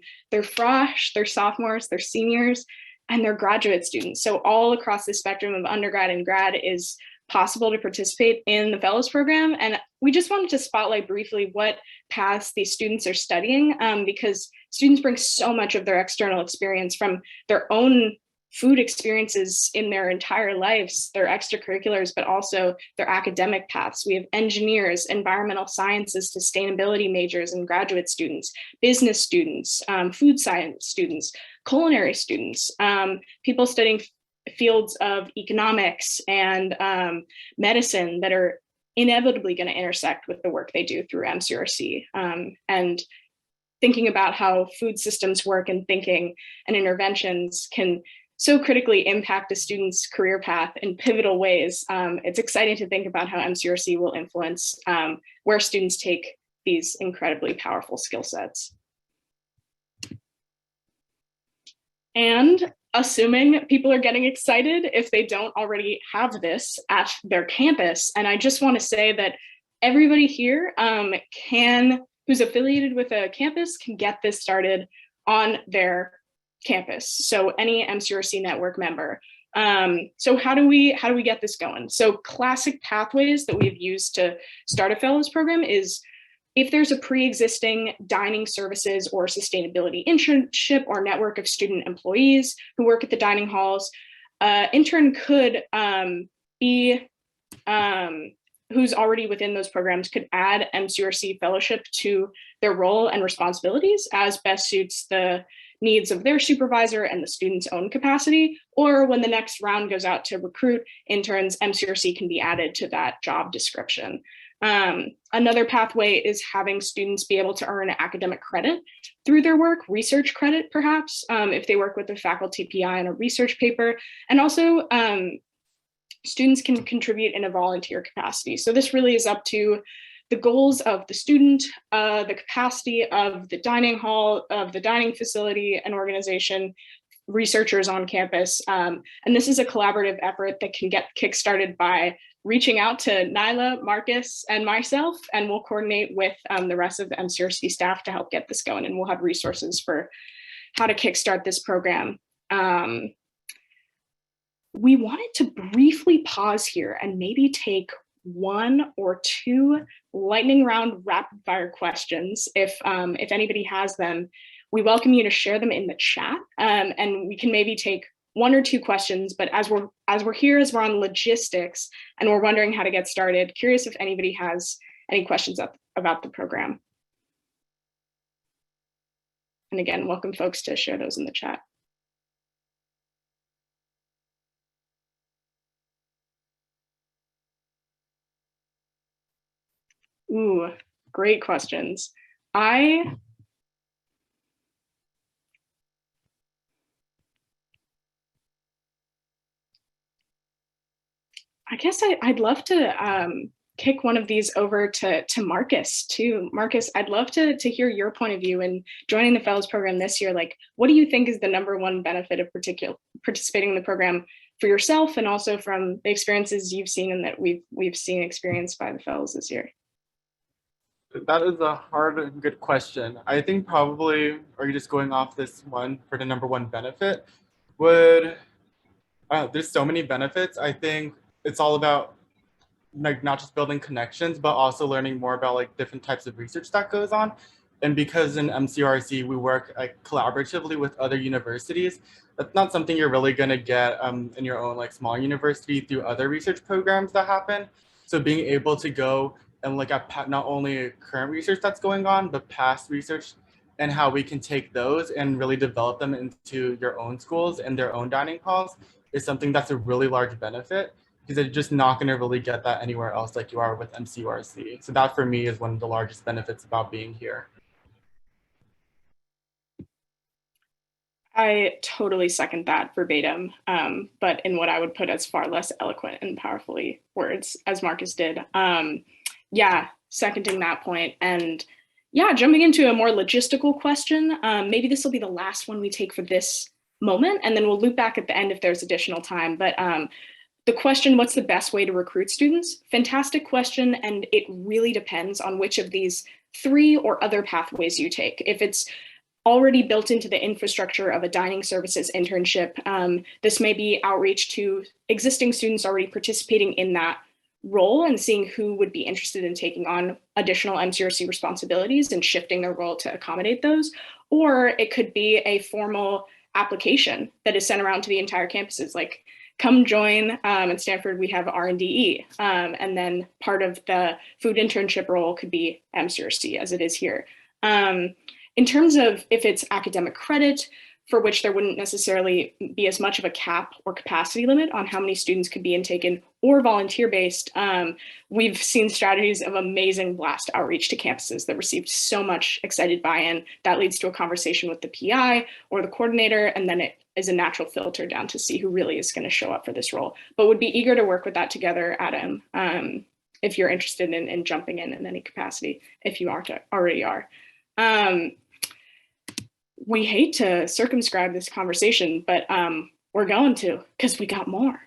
Speaker 11: fresh, they're sophomores, they're seniors, and they're graduate students. So all across the spectrum of undergrad and grad is possible to participate in the fellows program. And we just wanted to spotlight briefly what paths these students are studying, because students bring so much of their external experience from their own food experiences in their entire lives, their extracurriculars, but also their academic paths. We have engineers, environmental sciences, sustainability majors and graduate students, business students, food science students, culinary students, people studying fields of economics and medicine that are inevitably going to intersect with the work they do through MCURC, and thinking about how food systems work and thinking and interventions can so critically impact a student's career path in pivotal ways. It's exciting to think about how MCURC will influence where students take these incredibly powerful skill sets. And assuming people are getting excited if they don't already have this at their campus. And I just want to say that everybody here who's affiliated with a campus can get this started on their campus. So any MCURC network member. So how do we get this going? So classic pathways that we've used to start a fellows program is if there's a pre-existing dining services or sustainability internship or network of student employees who work at the dining halls, intern could be who's already within those programs could add MCURC fellowship to their role and responsibilities as best suits the needs of their supervisor and the student's own capacity, or when the next round goes out to recruit interns, MCURC can be added to that job description. Another pathway is having students be able to earn academic credit through their work, research credit perhaps, if they work with a faculty PI on a research paper, and also students can contribute in a volunteer capacity. So this really is up to the goals of the student, the capacity of the dining hall, of the dining facility and organization, researchers on campus. And this is a collaborative effort that can get kickstarted by reaching out to Nyla, Marcus, and myself, and we'll coordinate with the rest of the MCURC staff to help get this going, and we'll have resources for how to kickstart this program. We wanted to briefly pause here and maybe take one or two lightning round rapid fire questions. If anybody has them, we welcome you to share them in the chat, and we can maybe take one or two questions. But as we're on logistics and we're wondering how to get started, curious if anybody has any questions about the program. And again, welcome folks to share those in the chat. Ooh, great questions. I guess I'd love to kick one of these over to Marcus too. Marcus, I'd love to hear your point of view in joining the fellows program this year. Like, what do you think is the #1 benefit of participating in the program for yourself, and also from the experiences you've seen and that we've seen experienced by the fellows this year?
Speaker 12: That is a hard and good question. I think probably, are you just going off this one for the #1 benefit? There's so many benefits. I think it's all about like not just building connections, but also learning more about like different types of research that goes on. And because in MCURC, we work like collaboratively with other universities, that's not something you're really gonna get in your own like small university through other research programs that happen. So being able to go and look at not only current research that's going on, but past research and how we can take those and really develop them into your own schools and their own dining halls is something that's a really large benefit, because you're just not going to really get that anywhere else like you are with MCURC. So that for me is one of the largest benefits about being here.
Speaker 11: I totally second that verbatim, but in what I would put as far less eloquent and powerfully words, as Marcus did. Yeah, seconding that point. And yeah, jumping into a more logistical question, maybe this will be the last one we take for this moment, and then we'll loop back at the end if there's additional time. But the question, what's the best way to recruit students? Fantastic question, and it really depends on which of these 3 or other pathways you take. If it's already built into the infrastructure of a dining services internship, this may be outreach to existing students already participating in that role and seeing who would be interested in taking on additional MCURC responsibilities and shifting their role to accommodate those. Or it could be a formal application that is sent around to the entire campuses, like come join. At Stanford, we have R&DE, and then part of the food internship role could be MCURC, as it is here. In terms of if it's academic credit, for which there wouldn't necessarily be as much of a cap or capacity limit on how many students could be intaken, or volunteer-based, we've seen strategies of amazing blast outreach to campuses that received so much excited buy-in. That leads to a conversation with the PI or the coordinator, and then it is a natural filter down to see who really is going to show up for this role. But would be eager to work with that together, Adam, if you're interested in jumping in any capacity, if you already are. We hate to circumscribe this conversation, but we're going to, because we got more.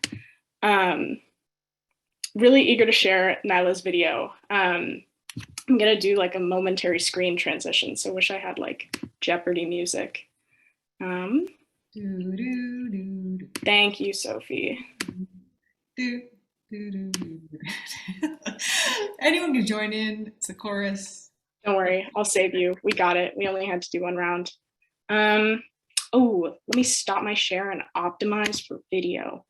Speaker 11: Really eager to share Nyla's video. I'm gonna do like a momentary screen transition, so wish I had like Jeopardy music. Thank you, Sophie.
Speaker 1: Anyone can join in, it's a chorus.
Speaker 11: Don't worry, I'll save you. We got it. We only had to do one round. Oh, let me stop my share and optimize for video.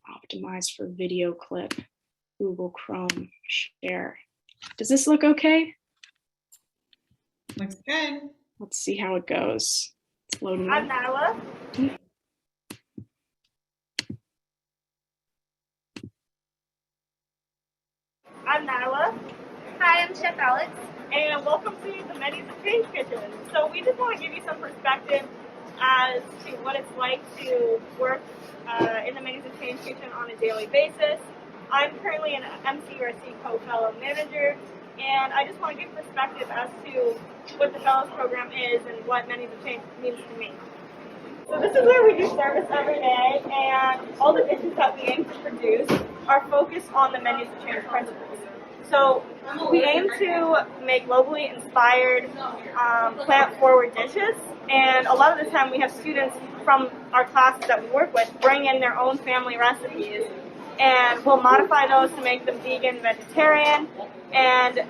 Speaker 11: Optimize for video clip. Google Chrome share. Does this look okay?
Speaker 1: Looks good.
Speaker 11: Let's see how it goes. It's loading.
Speaker 14: I'm Nyla. I'm Nyla.
Speaker 15: Hi, I'm Chef Alex.
Speaker 14: And welcome to the Menus of Change Kitchen. So we just want to give you some perspective as to what it's like to work in the Menus of Change Kitchen on a daily basis. I'm currently an MCURC co-fellow manager, and I just want to give perspective as to what the Fellows program is and what Menus of Change means to me. So this is where we do service every day, and all the dishes that we aim to produce are focused on the Menus of Change principles. So we aim to make globally inspired, plant-forward dishes, and a lot of the time we have students from our classes that we work with bring in their own family recipes, and we'll modify those to make them vegan, vegetarian, and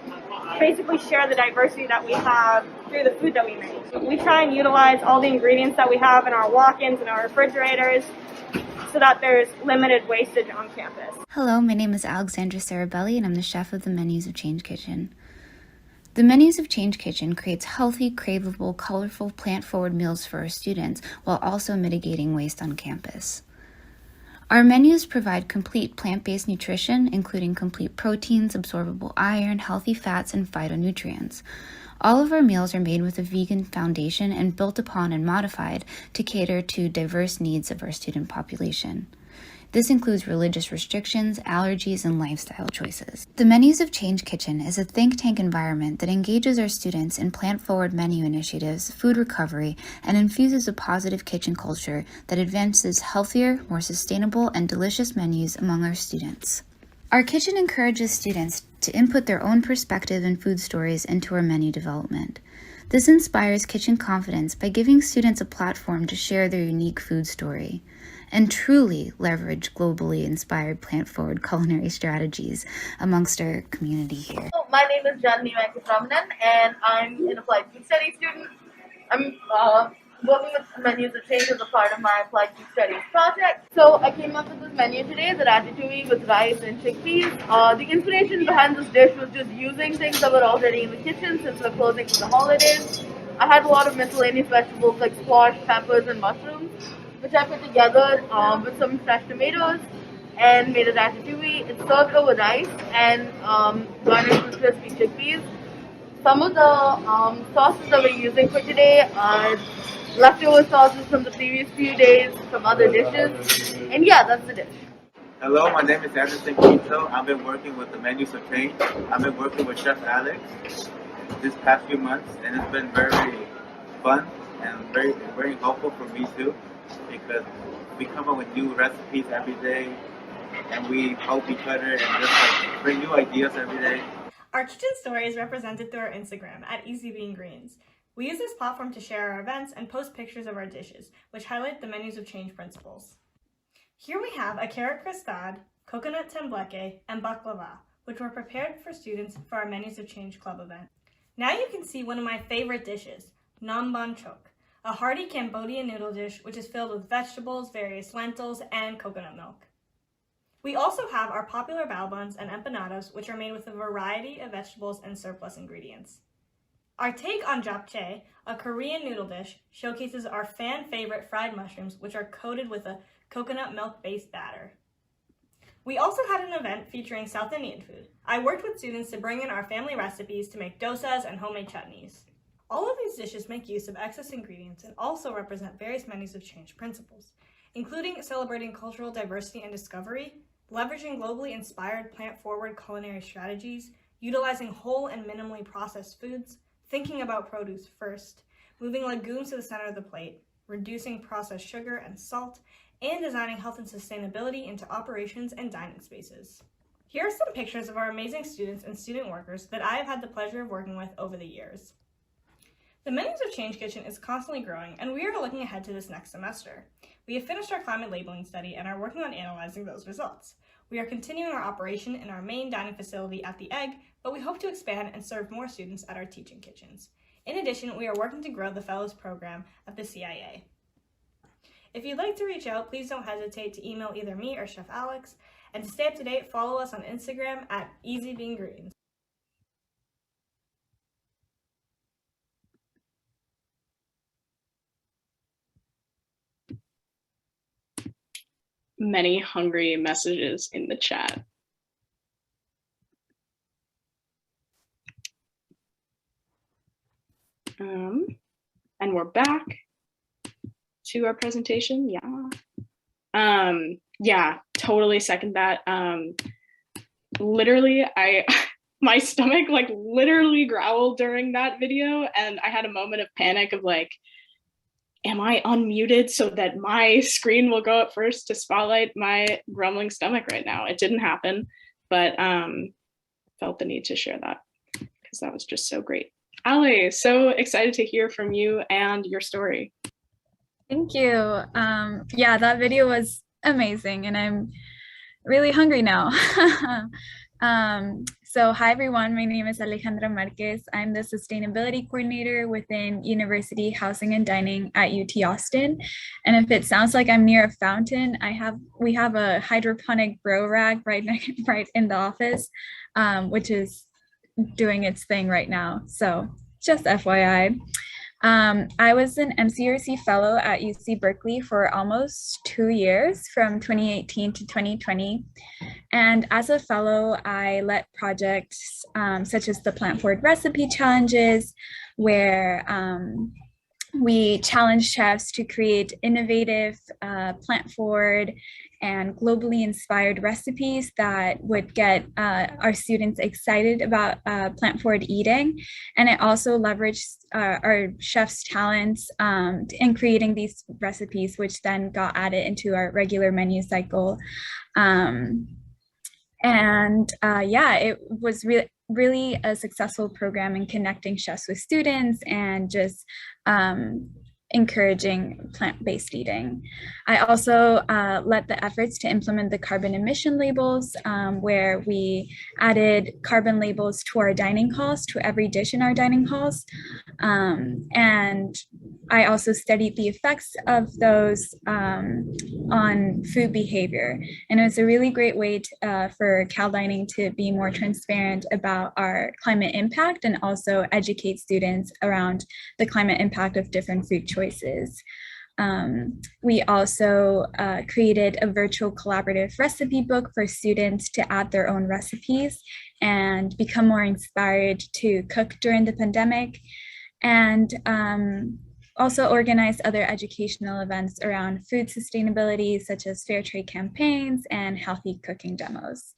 Speaker 14: basically share the diversity that we have through the food that we make. We try and utilize all the ingredients that we have in our walk-ins and our refrigerators so that there's limited wastage on campus.
Speaker 16: Hello, my name is Alexandra Sarabelli, and I'm the chef of the Menus of Change Kitchen. The Menus of Change Kitchen creates healthy, craveable, colorful, plant-forward meals for our students while also mitigating waste on campus. Our menus provide complete plant-based nutrition, including complete proteins, absorbable iron, healthy fats, and phytonutrients. All of our meals are made with a vegan foundation and built upon and modified to cater to diverse needs of our student population. This includes religious restrictions, allergies, and lifestyle choices. The Menus of Change Kitchen is a think tank environment that engages our students in plant-forward menu initiatives, food recovery, and infuses a positive kitchen culture that advances healthier, more sustainable, and delicious menus among our students. Our kitchen encourages students to input their own perspective and food stories into our menu development. This inspires kitchen confidence by giving students a platform to share their unique food story and truly leverage globally inspired plant-forward culinary strategies amongst our community here.
Speaker 15: My name is Janani Venkataraman, and I'm an applied food studies student. I'm working with Menus of Change as a part of my applied food studies project. So I came up with this menu today, the ratatouille with rice and chickpeas. The inspiration behind this dish was just using things that were already in the kitchen since we're closing for the holidays. I had a lot of miscellaneous vegetables like squash, peppers, and mushrooms, which I put together with some fresh tomatoes and made a ratatouille. It's served over rice and garnished with crispy chickpeas. some of the sauces that we're using for today are leftover sauces from the previous few days from other dishes. And yeah, that's the dish.
Speaker 17: Hello, my name is Anderson Quito. I've been working with the Menus of Change. I've been working with Chef Alex this past few months, and it's been very fun and very helpful for me too, because we come up with new recipes every day, and we help each other and just like bring new ideas every day.
Speaker 14: Our kitchen story is represented through our Instagram at Easy Being Greens. We use this platform to share our events and post pictures of our dishes, which highlight the Menus of Change principles. Here we have a carrot crostade, coconut tembleque, and baklava, which were prepared for students for our Menus of Change Club event. Now you can see one of my favorite dishes, nam ban chok, a hearty Cambodian noodle dish which is filled with vegetables, various lentils, and coconut milk. We also have our popular bao buns and empanadas, which are made with a variety of vegetables and surplus ingredients. Our take on japchae, a Korean noodle dish, showcases our fan favorite fried mushrooms, which are coated with a coconut milk-based batter. We also had an event featuring South Indian food. I worked with students to bring in our family recipes to make dosas and homemade chutneys. All of these dishes make use of excess ingredients and also represent various Menus of Change principles, including celebrating cultural diversity and discovery, leveraging globally inspired plant-forward culinary strategies, utilizing whole and minimally processed foods, thinking about produce first, moving legumes to the center of the plate, reducing processed sugar and salt, and designing health and sustainability into operations and dining spaces. Here are some pictures of our amazing students and student workers that I have had the pleasure of working with over the years. The Menus of Change Kitchen is constantly growing, and we are looking ahead to this next semester. We have finished our climate labeling study and are working on analyzing those results. We are continuing our operation in our main dining facility at the Egg, but we hope to expand and serve more students at our teaching kitchens. In addition, we are working to grow the Fellows program at the CIA. If you'd like to reach out, please don't hesitate to email either me or Chef Alex. And to stay up to date, follow us on Instagram at Easy Being Greens.
Speaker 11: Many hungry messages in the chat. And we're back to our presentation. Yeah, totally second that. Literally, my stomach like literally growled during that video, and I had a moment of panic of like, am I unmuted so that my screen will go up first to spotlight my grumbling stomach right now? It didn't happen, but felt the need to share that because that was just so great. Ali, so excited to hear from you and your story.
Speaker 13: Thank you. Yeah, that video was amazing, and I'm really hungry now. So hi everyone, my name is Alejandra Marquez. I'm the sustainability coordinator within University Housing and Dining at UT Austin. And if it sounds like I'm near a fountain, we have a hydroponic grow rag right in the office, which is doing its thing right now. So just FYI. I was an MCURC fellow at UC Berkeley for almost 2 years, from 2018 to 2020. And as a fellow, I led projects such as the Plant Forward Recipe Challenges, where we challenge chefs to create innovative, plant-forward, and globally inspired recipes that would get our students excited about plant-forward eating. And it also leveraged our chefs' talents in creating these recipes, which then got added into our regular menu cycle. Yeah, it was really a successful program in connecting chefs with students and just encouraging plant-based eating. I also led the efforts to implement the carbon emission labels, where we added carbon labels to our dining halls, to every dish in our dining halls. And I also studied the effects of those on food behavior. And it was a really great way for Cal Dining to be more transparent about our climate impact and also educate students around the climate impact of different food choices. We also created a virtual collaborative recipe book for students to add their own recipes and become more inspired to cook during the pandemic, and also organize other educational events around food sustainability, such as fair trade campaigns and healthy cooking demos.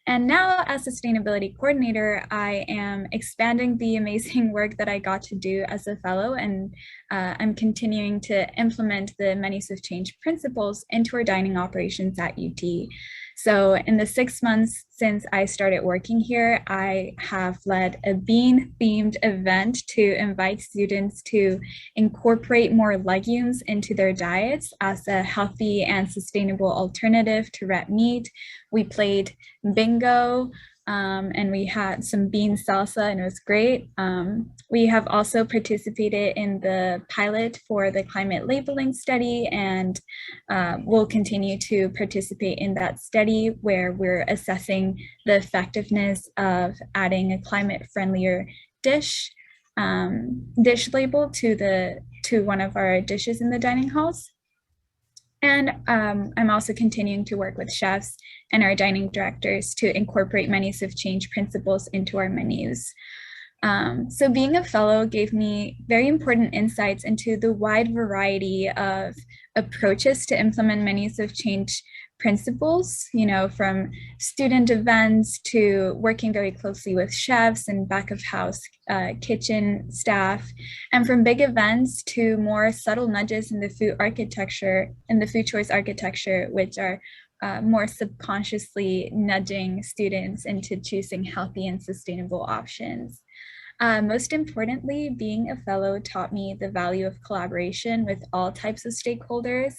Speaker 13: And now, as sustainability coordinator, I am expanding the amazing work that I got to do as a fellow, and I'm continuing to implement the Menus of Change principles into our dining operations at UT. So in the 6 months since I started working here, I have led a bean-themed event to invite students to incorporate more legumes into their diets as a healthy and sustainable alternative to red meat. We played bingo, and we had some bean salsa, and it was great. We have also participated in the pilot for the climate labeling study, and we'll continue to participate in that study where we're assessing the effectiveness of adding a climate friendlier dish label to one of our dishes in the dining halls. And I'm also continuing to work with chefs and our dining directors to incorporate Menus of Change principles into our menus. So being a fellow gave me very important insights into the wide variety of approaches to implement Menus of Change principles, you know, from student events to working very closely with chefs and back of house kitchen staff, and from big events to more subtle nudges in the food architecture, in the food choice architecture, which are more subconsciously nudging students into choosing healthy and sustainable options. Most importantly, being a fellow taught me the value of collaboration with all types of stakeholders.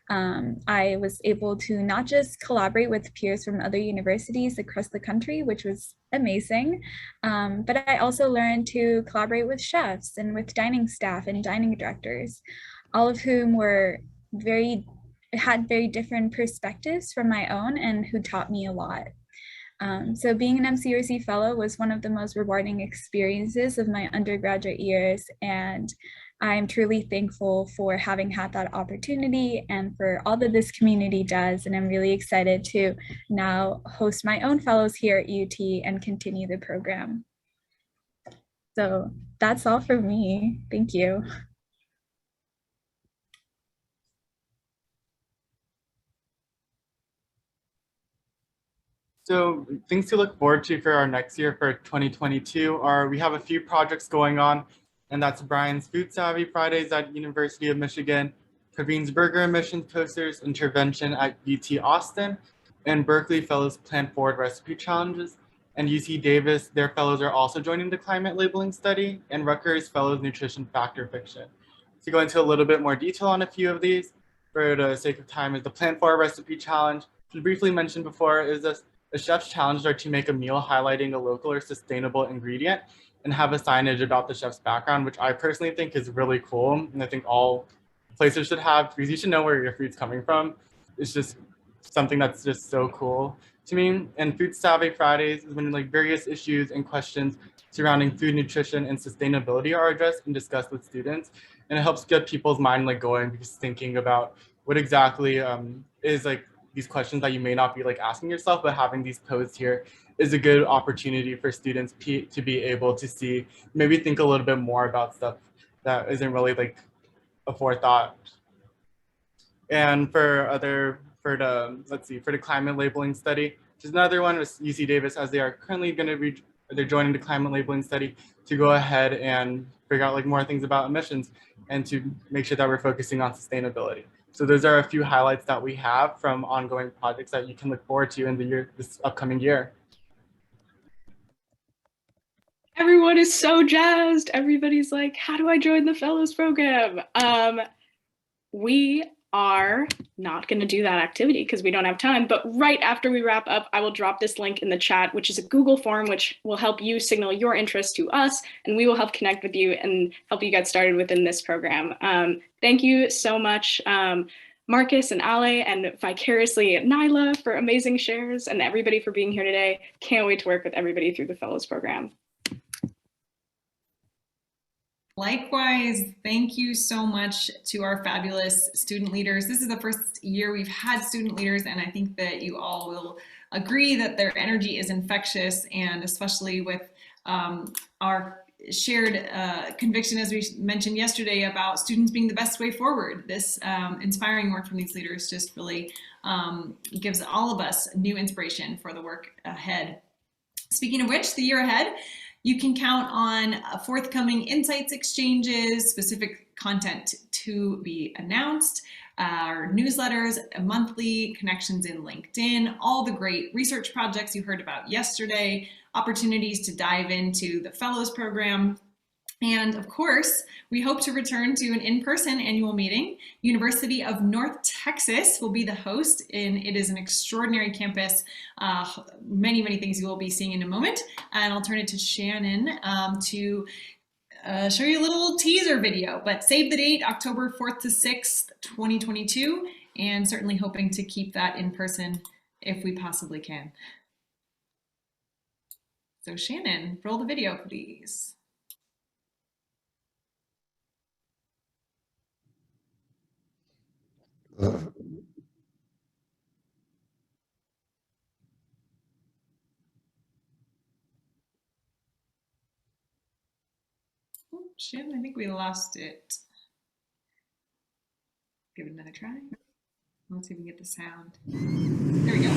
Speaker 13: I was able to not just collaborate with peers from other universities across the country, which was amazing, but I also learned to collaborate with chefs and with dining staff and dining directors, all of whom had very different perspectives from my own and who taught me a lot. So being an MCURC fellow was one of the most rewarding experiences of my undergraduate years, and I'm truly thankful for having had that opportunity and for all that this community does. And I'm really excited to now host my own fellows here at UT and continue the program. So that's all for me. Thank you.
Speaker 12: So things to look forward to for our next year for 2022 are we have a few projects going on, and that's Brian's Food Savvy Fridays at University of Michigan, Praveen's Burger Emissions Posters Intervention at UT Austin, and Berkeley Fellows Plant Forward Recipe Challenges. And UC Davis, their fellows are also joining the climate labeling study, and Rutgers Fellows Nutrition Factor Fiction. To go into a little bit more detail on a few of these, for the sake of time, is the Plant Forward Recipe Challenge, which we briefly mentioned before, is this. The chef's challenges are to make a meal highlighting a local or sustainable ingredient and have a signage about the chef's background, which I personally think is really cool. And I think all places should have, because you should know where your food's coming from. It's just something that's just so cool to me. And Food Savvy Fridays is when like various issues and questions surrounding food, nutrition, and sustainability are addressed and discussed with students. And it helps get people's mind like going, because thinking about what exactly is like these questions that you may not be like asking yourself, but having these posed here is a good opportunity for students to be able to see, maybe think a little bit more about stuff that isn't really like a forethought. And for the climate labeling study, which is another one with UC Davis, as they are currently going to be, they're joining the climate labeling study to go ahead and figure out like more things about emissions and to make sure that we're focusing on sustainability. So those are a few highlights that we have from ongoing projects that you can look forward to in this upcoming year.
Speaker 11: Everyone is so jazzed. Everybody's like, how do I join the fellows program? We are not going to do that activity because we don't have time, but right after we wrap up, I will drop this link in the chat, which is a Google form, which will help you signal your interest to us, and we will help connect with you and help you get started within this program. Thank you so much, Marcus and Ale, and vicariously Nyla for amazing shares, and everybody for being here today. Can't wait to work with everybody through the fellows program.
Speaker 1: Likewise, thank you so much to our fabulous student leaders. This is the first year we've had student leaders, and I think that you all will agree that their energy is infectious, and especially with our shared conviction, as we mentioned yesterday, about students being the best way forward. This inspiring work from these leaders just really gives all of us new inspiration for the work ahead. Speaking of which, the year ahead, you can count on forthcoming insights exchanges, specific content to be announced, our newsletters, monthly connections in LinkedIn, all the great research projects you heard about yesterday, opportunities to dive into the Fellows Program. And of course, we hope to return to an in-person annual meeting. University of North Texas will be the host, and it is an extraordinary campus. Many, many things you will be seeing in a moment. And I'll turn it to Shannon to show you a little teaser video, but save the date, October 4th to 6th, 2022, and certainly hoping to keep that in person if we possibly can. So Shannon, roll the video, please. Oh, Shannon, I think we lost it. Give it another try. Let's see if we can get the sound. There we go.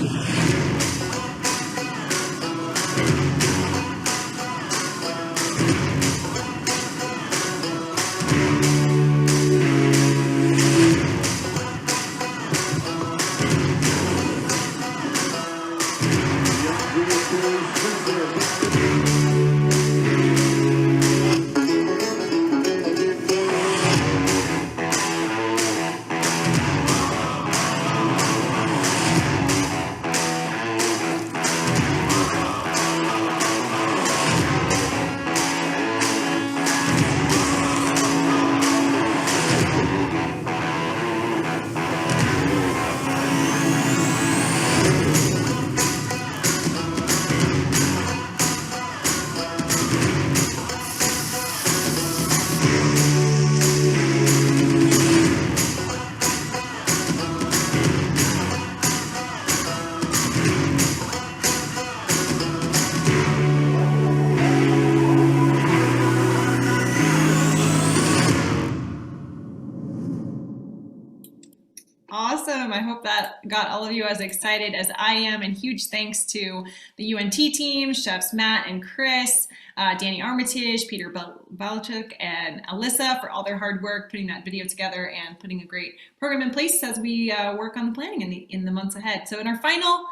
Speaker 1: Awesome. I hope that got all of you as excited as I am, and huge thanks to the UNT team, chefs Matt and Chris, Danny Armitage, Peter Balchuk, and Alyssa for all their hard work putting that video together and putting a great program in place as we work on the planning in the months ahead. So in our final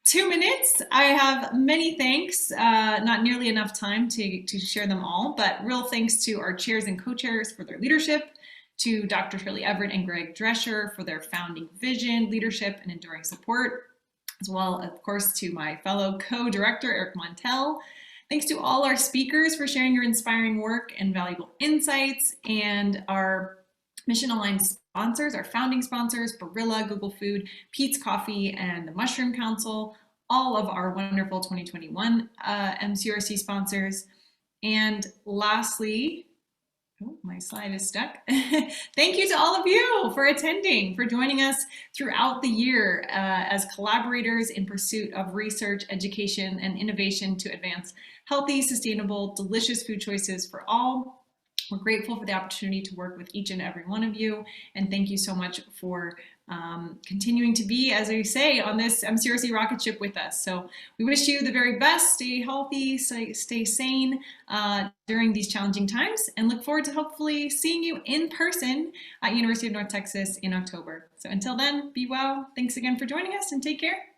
Speaker 1: 2 minutes, I have many thanks, not nearly enough time to share them all, but real thanks to our chairs and co-chairs for their leadership, to Dr. Shirley Everett and Greg Drescher for their founding vision, leadership, and enduring support, as well, of course, to my fellow co-director, Eric Montel. Thanks to all our speakers for sharing your inspiring work and valuable insights, and our mission-aligned sponsors, our founding sponsors, Barilla, Google Food, Pete's Coffee, and the Mushroom Council, all of our wonderful 2021 MCURC sponsors. And lastly, oh, my slide is stuck. Thank you to all of you for attending, for joining us throughout the year as collaborators in pursuit of research, education, and innovation to advance healthy, sustainable, delicious food choices for all. We're grateful for the opportunity to work with each and every one of you, and thank you so much for continuing to be, as we say, on this MCURC rocket ship with us. So we wish you the very best. Stay healthy, stay sane during these challenging times, and look forward to hopefully seeing you in person at University of North Texas in October. So until then, be well. Thanks again for joining us, and take care.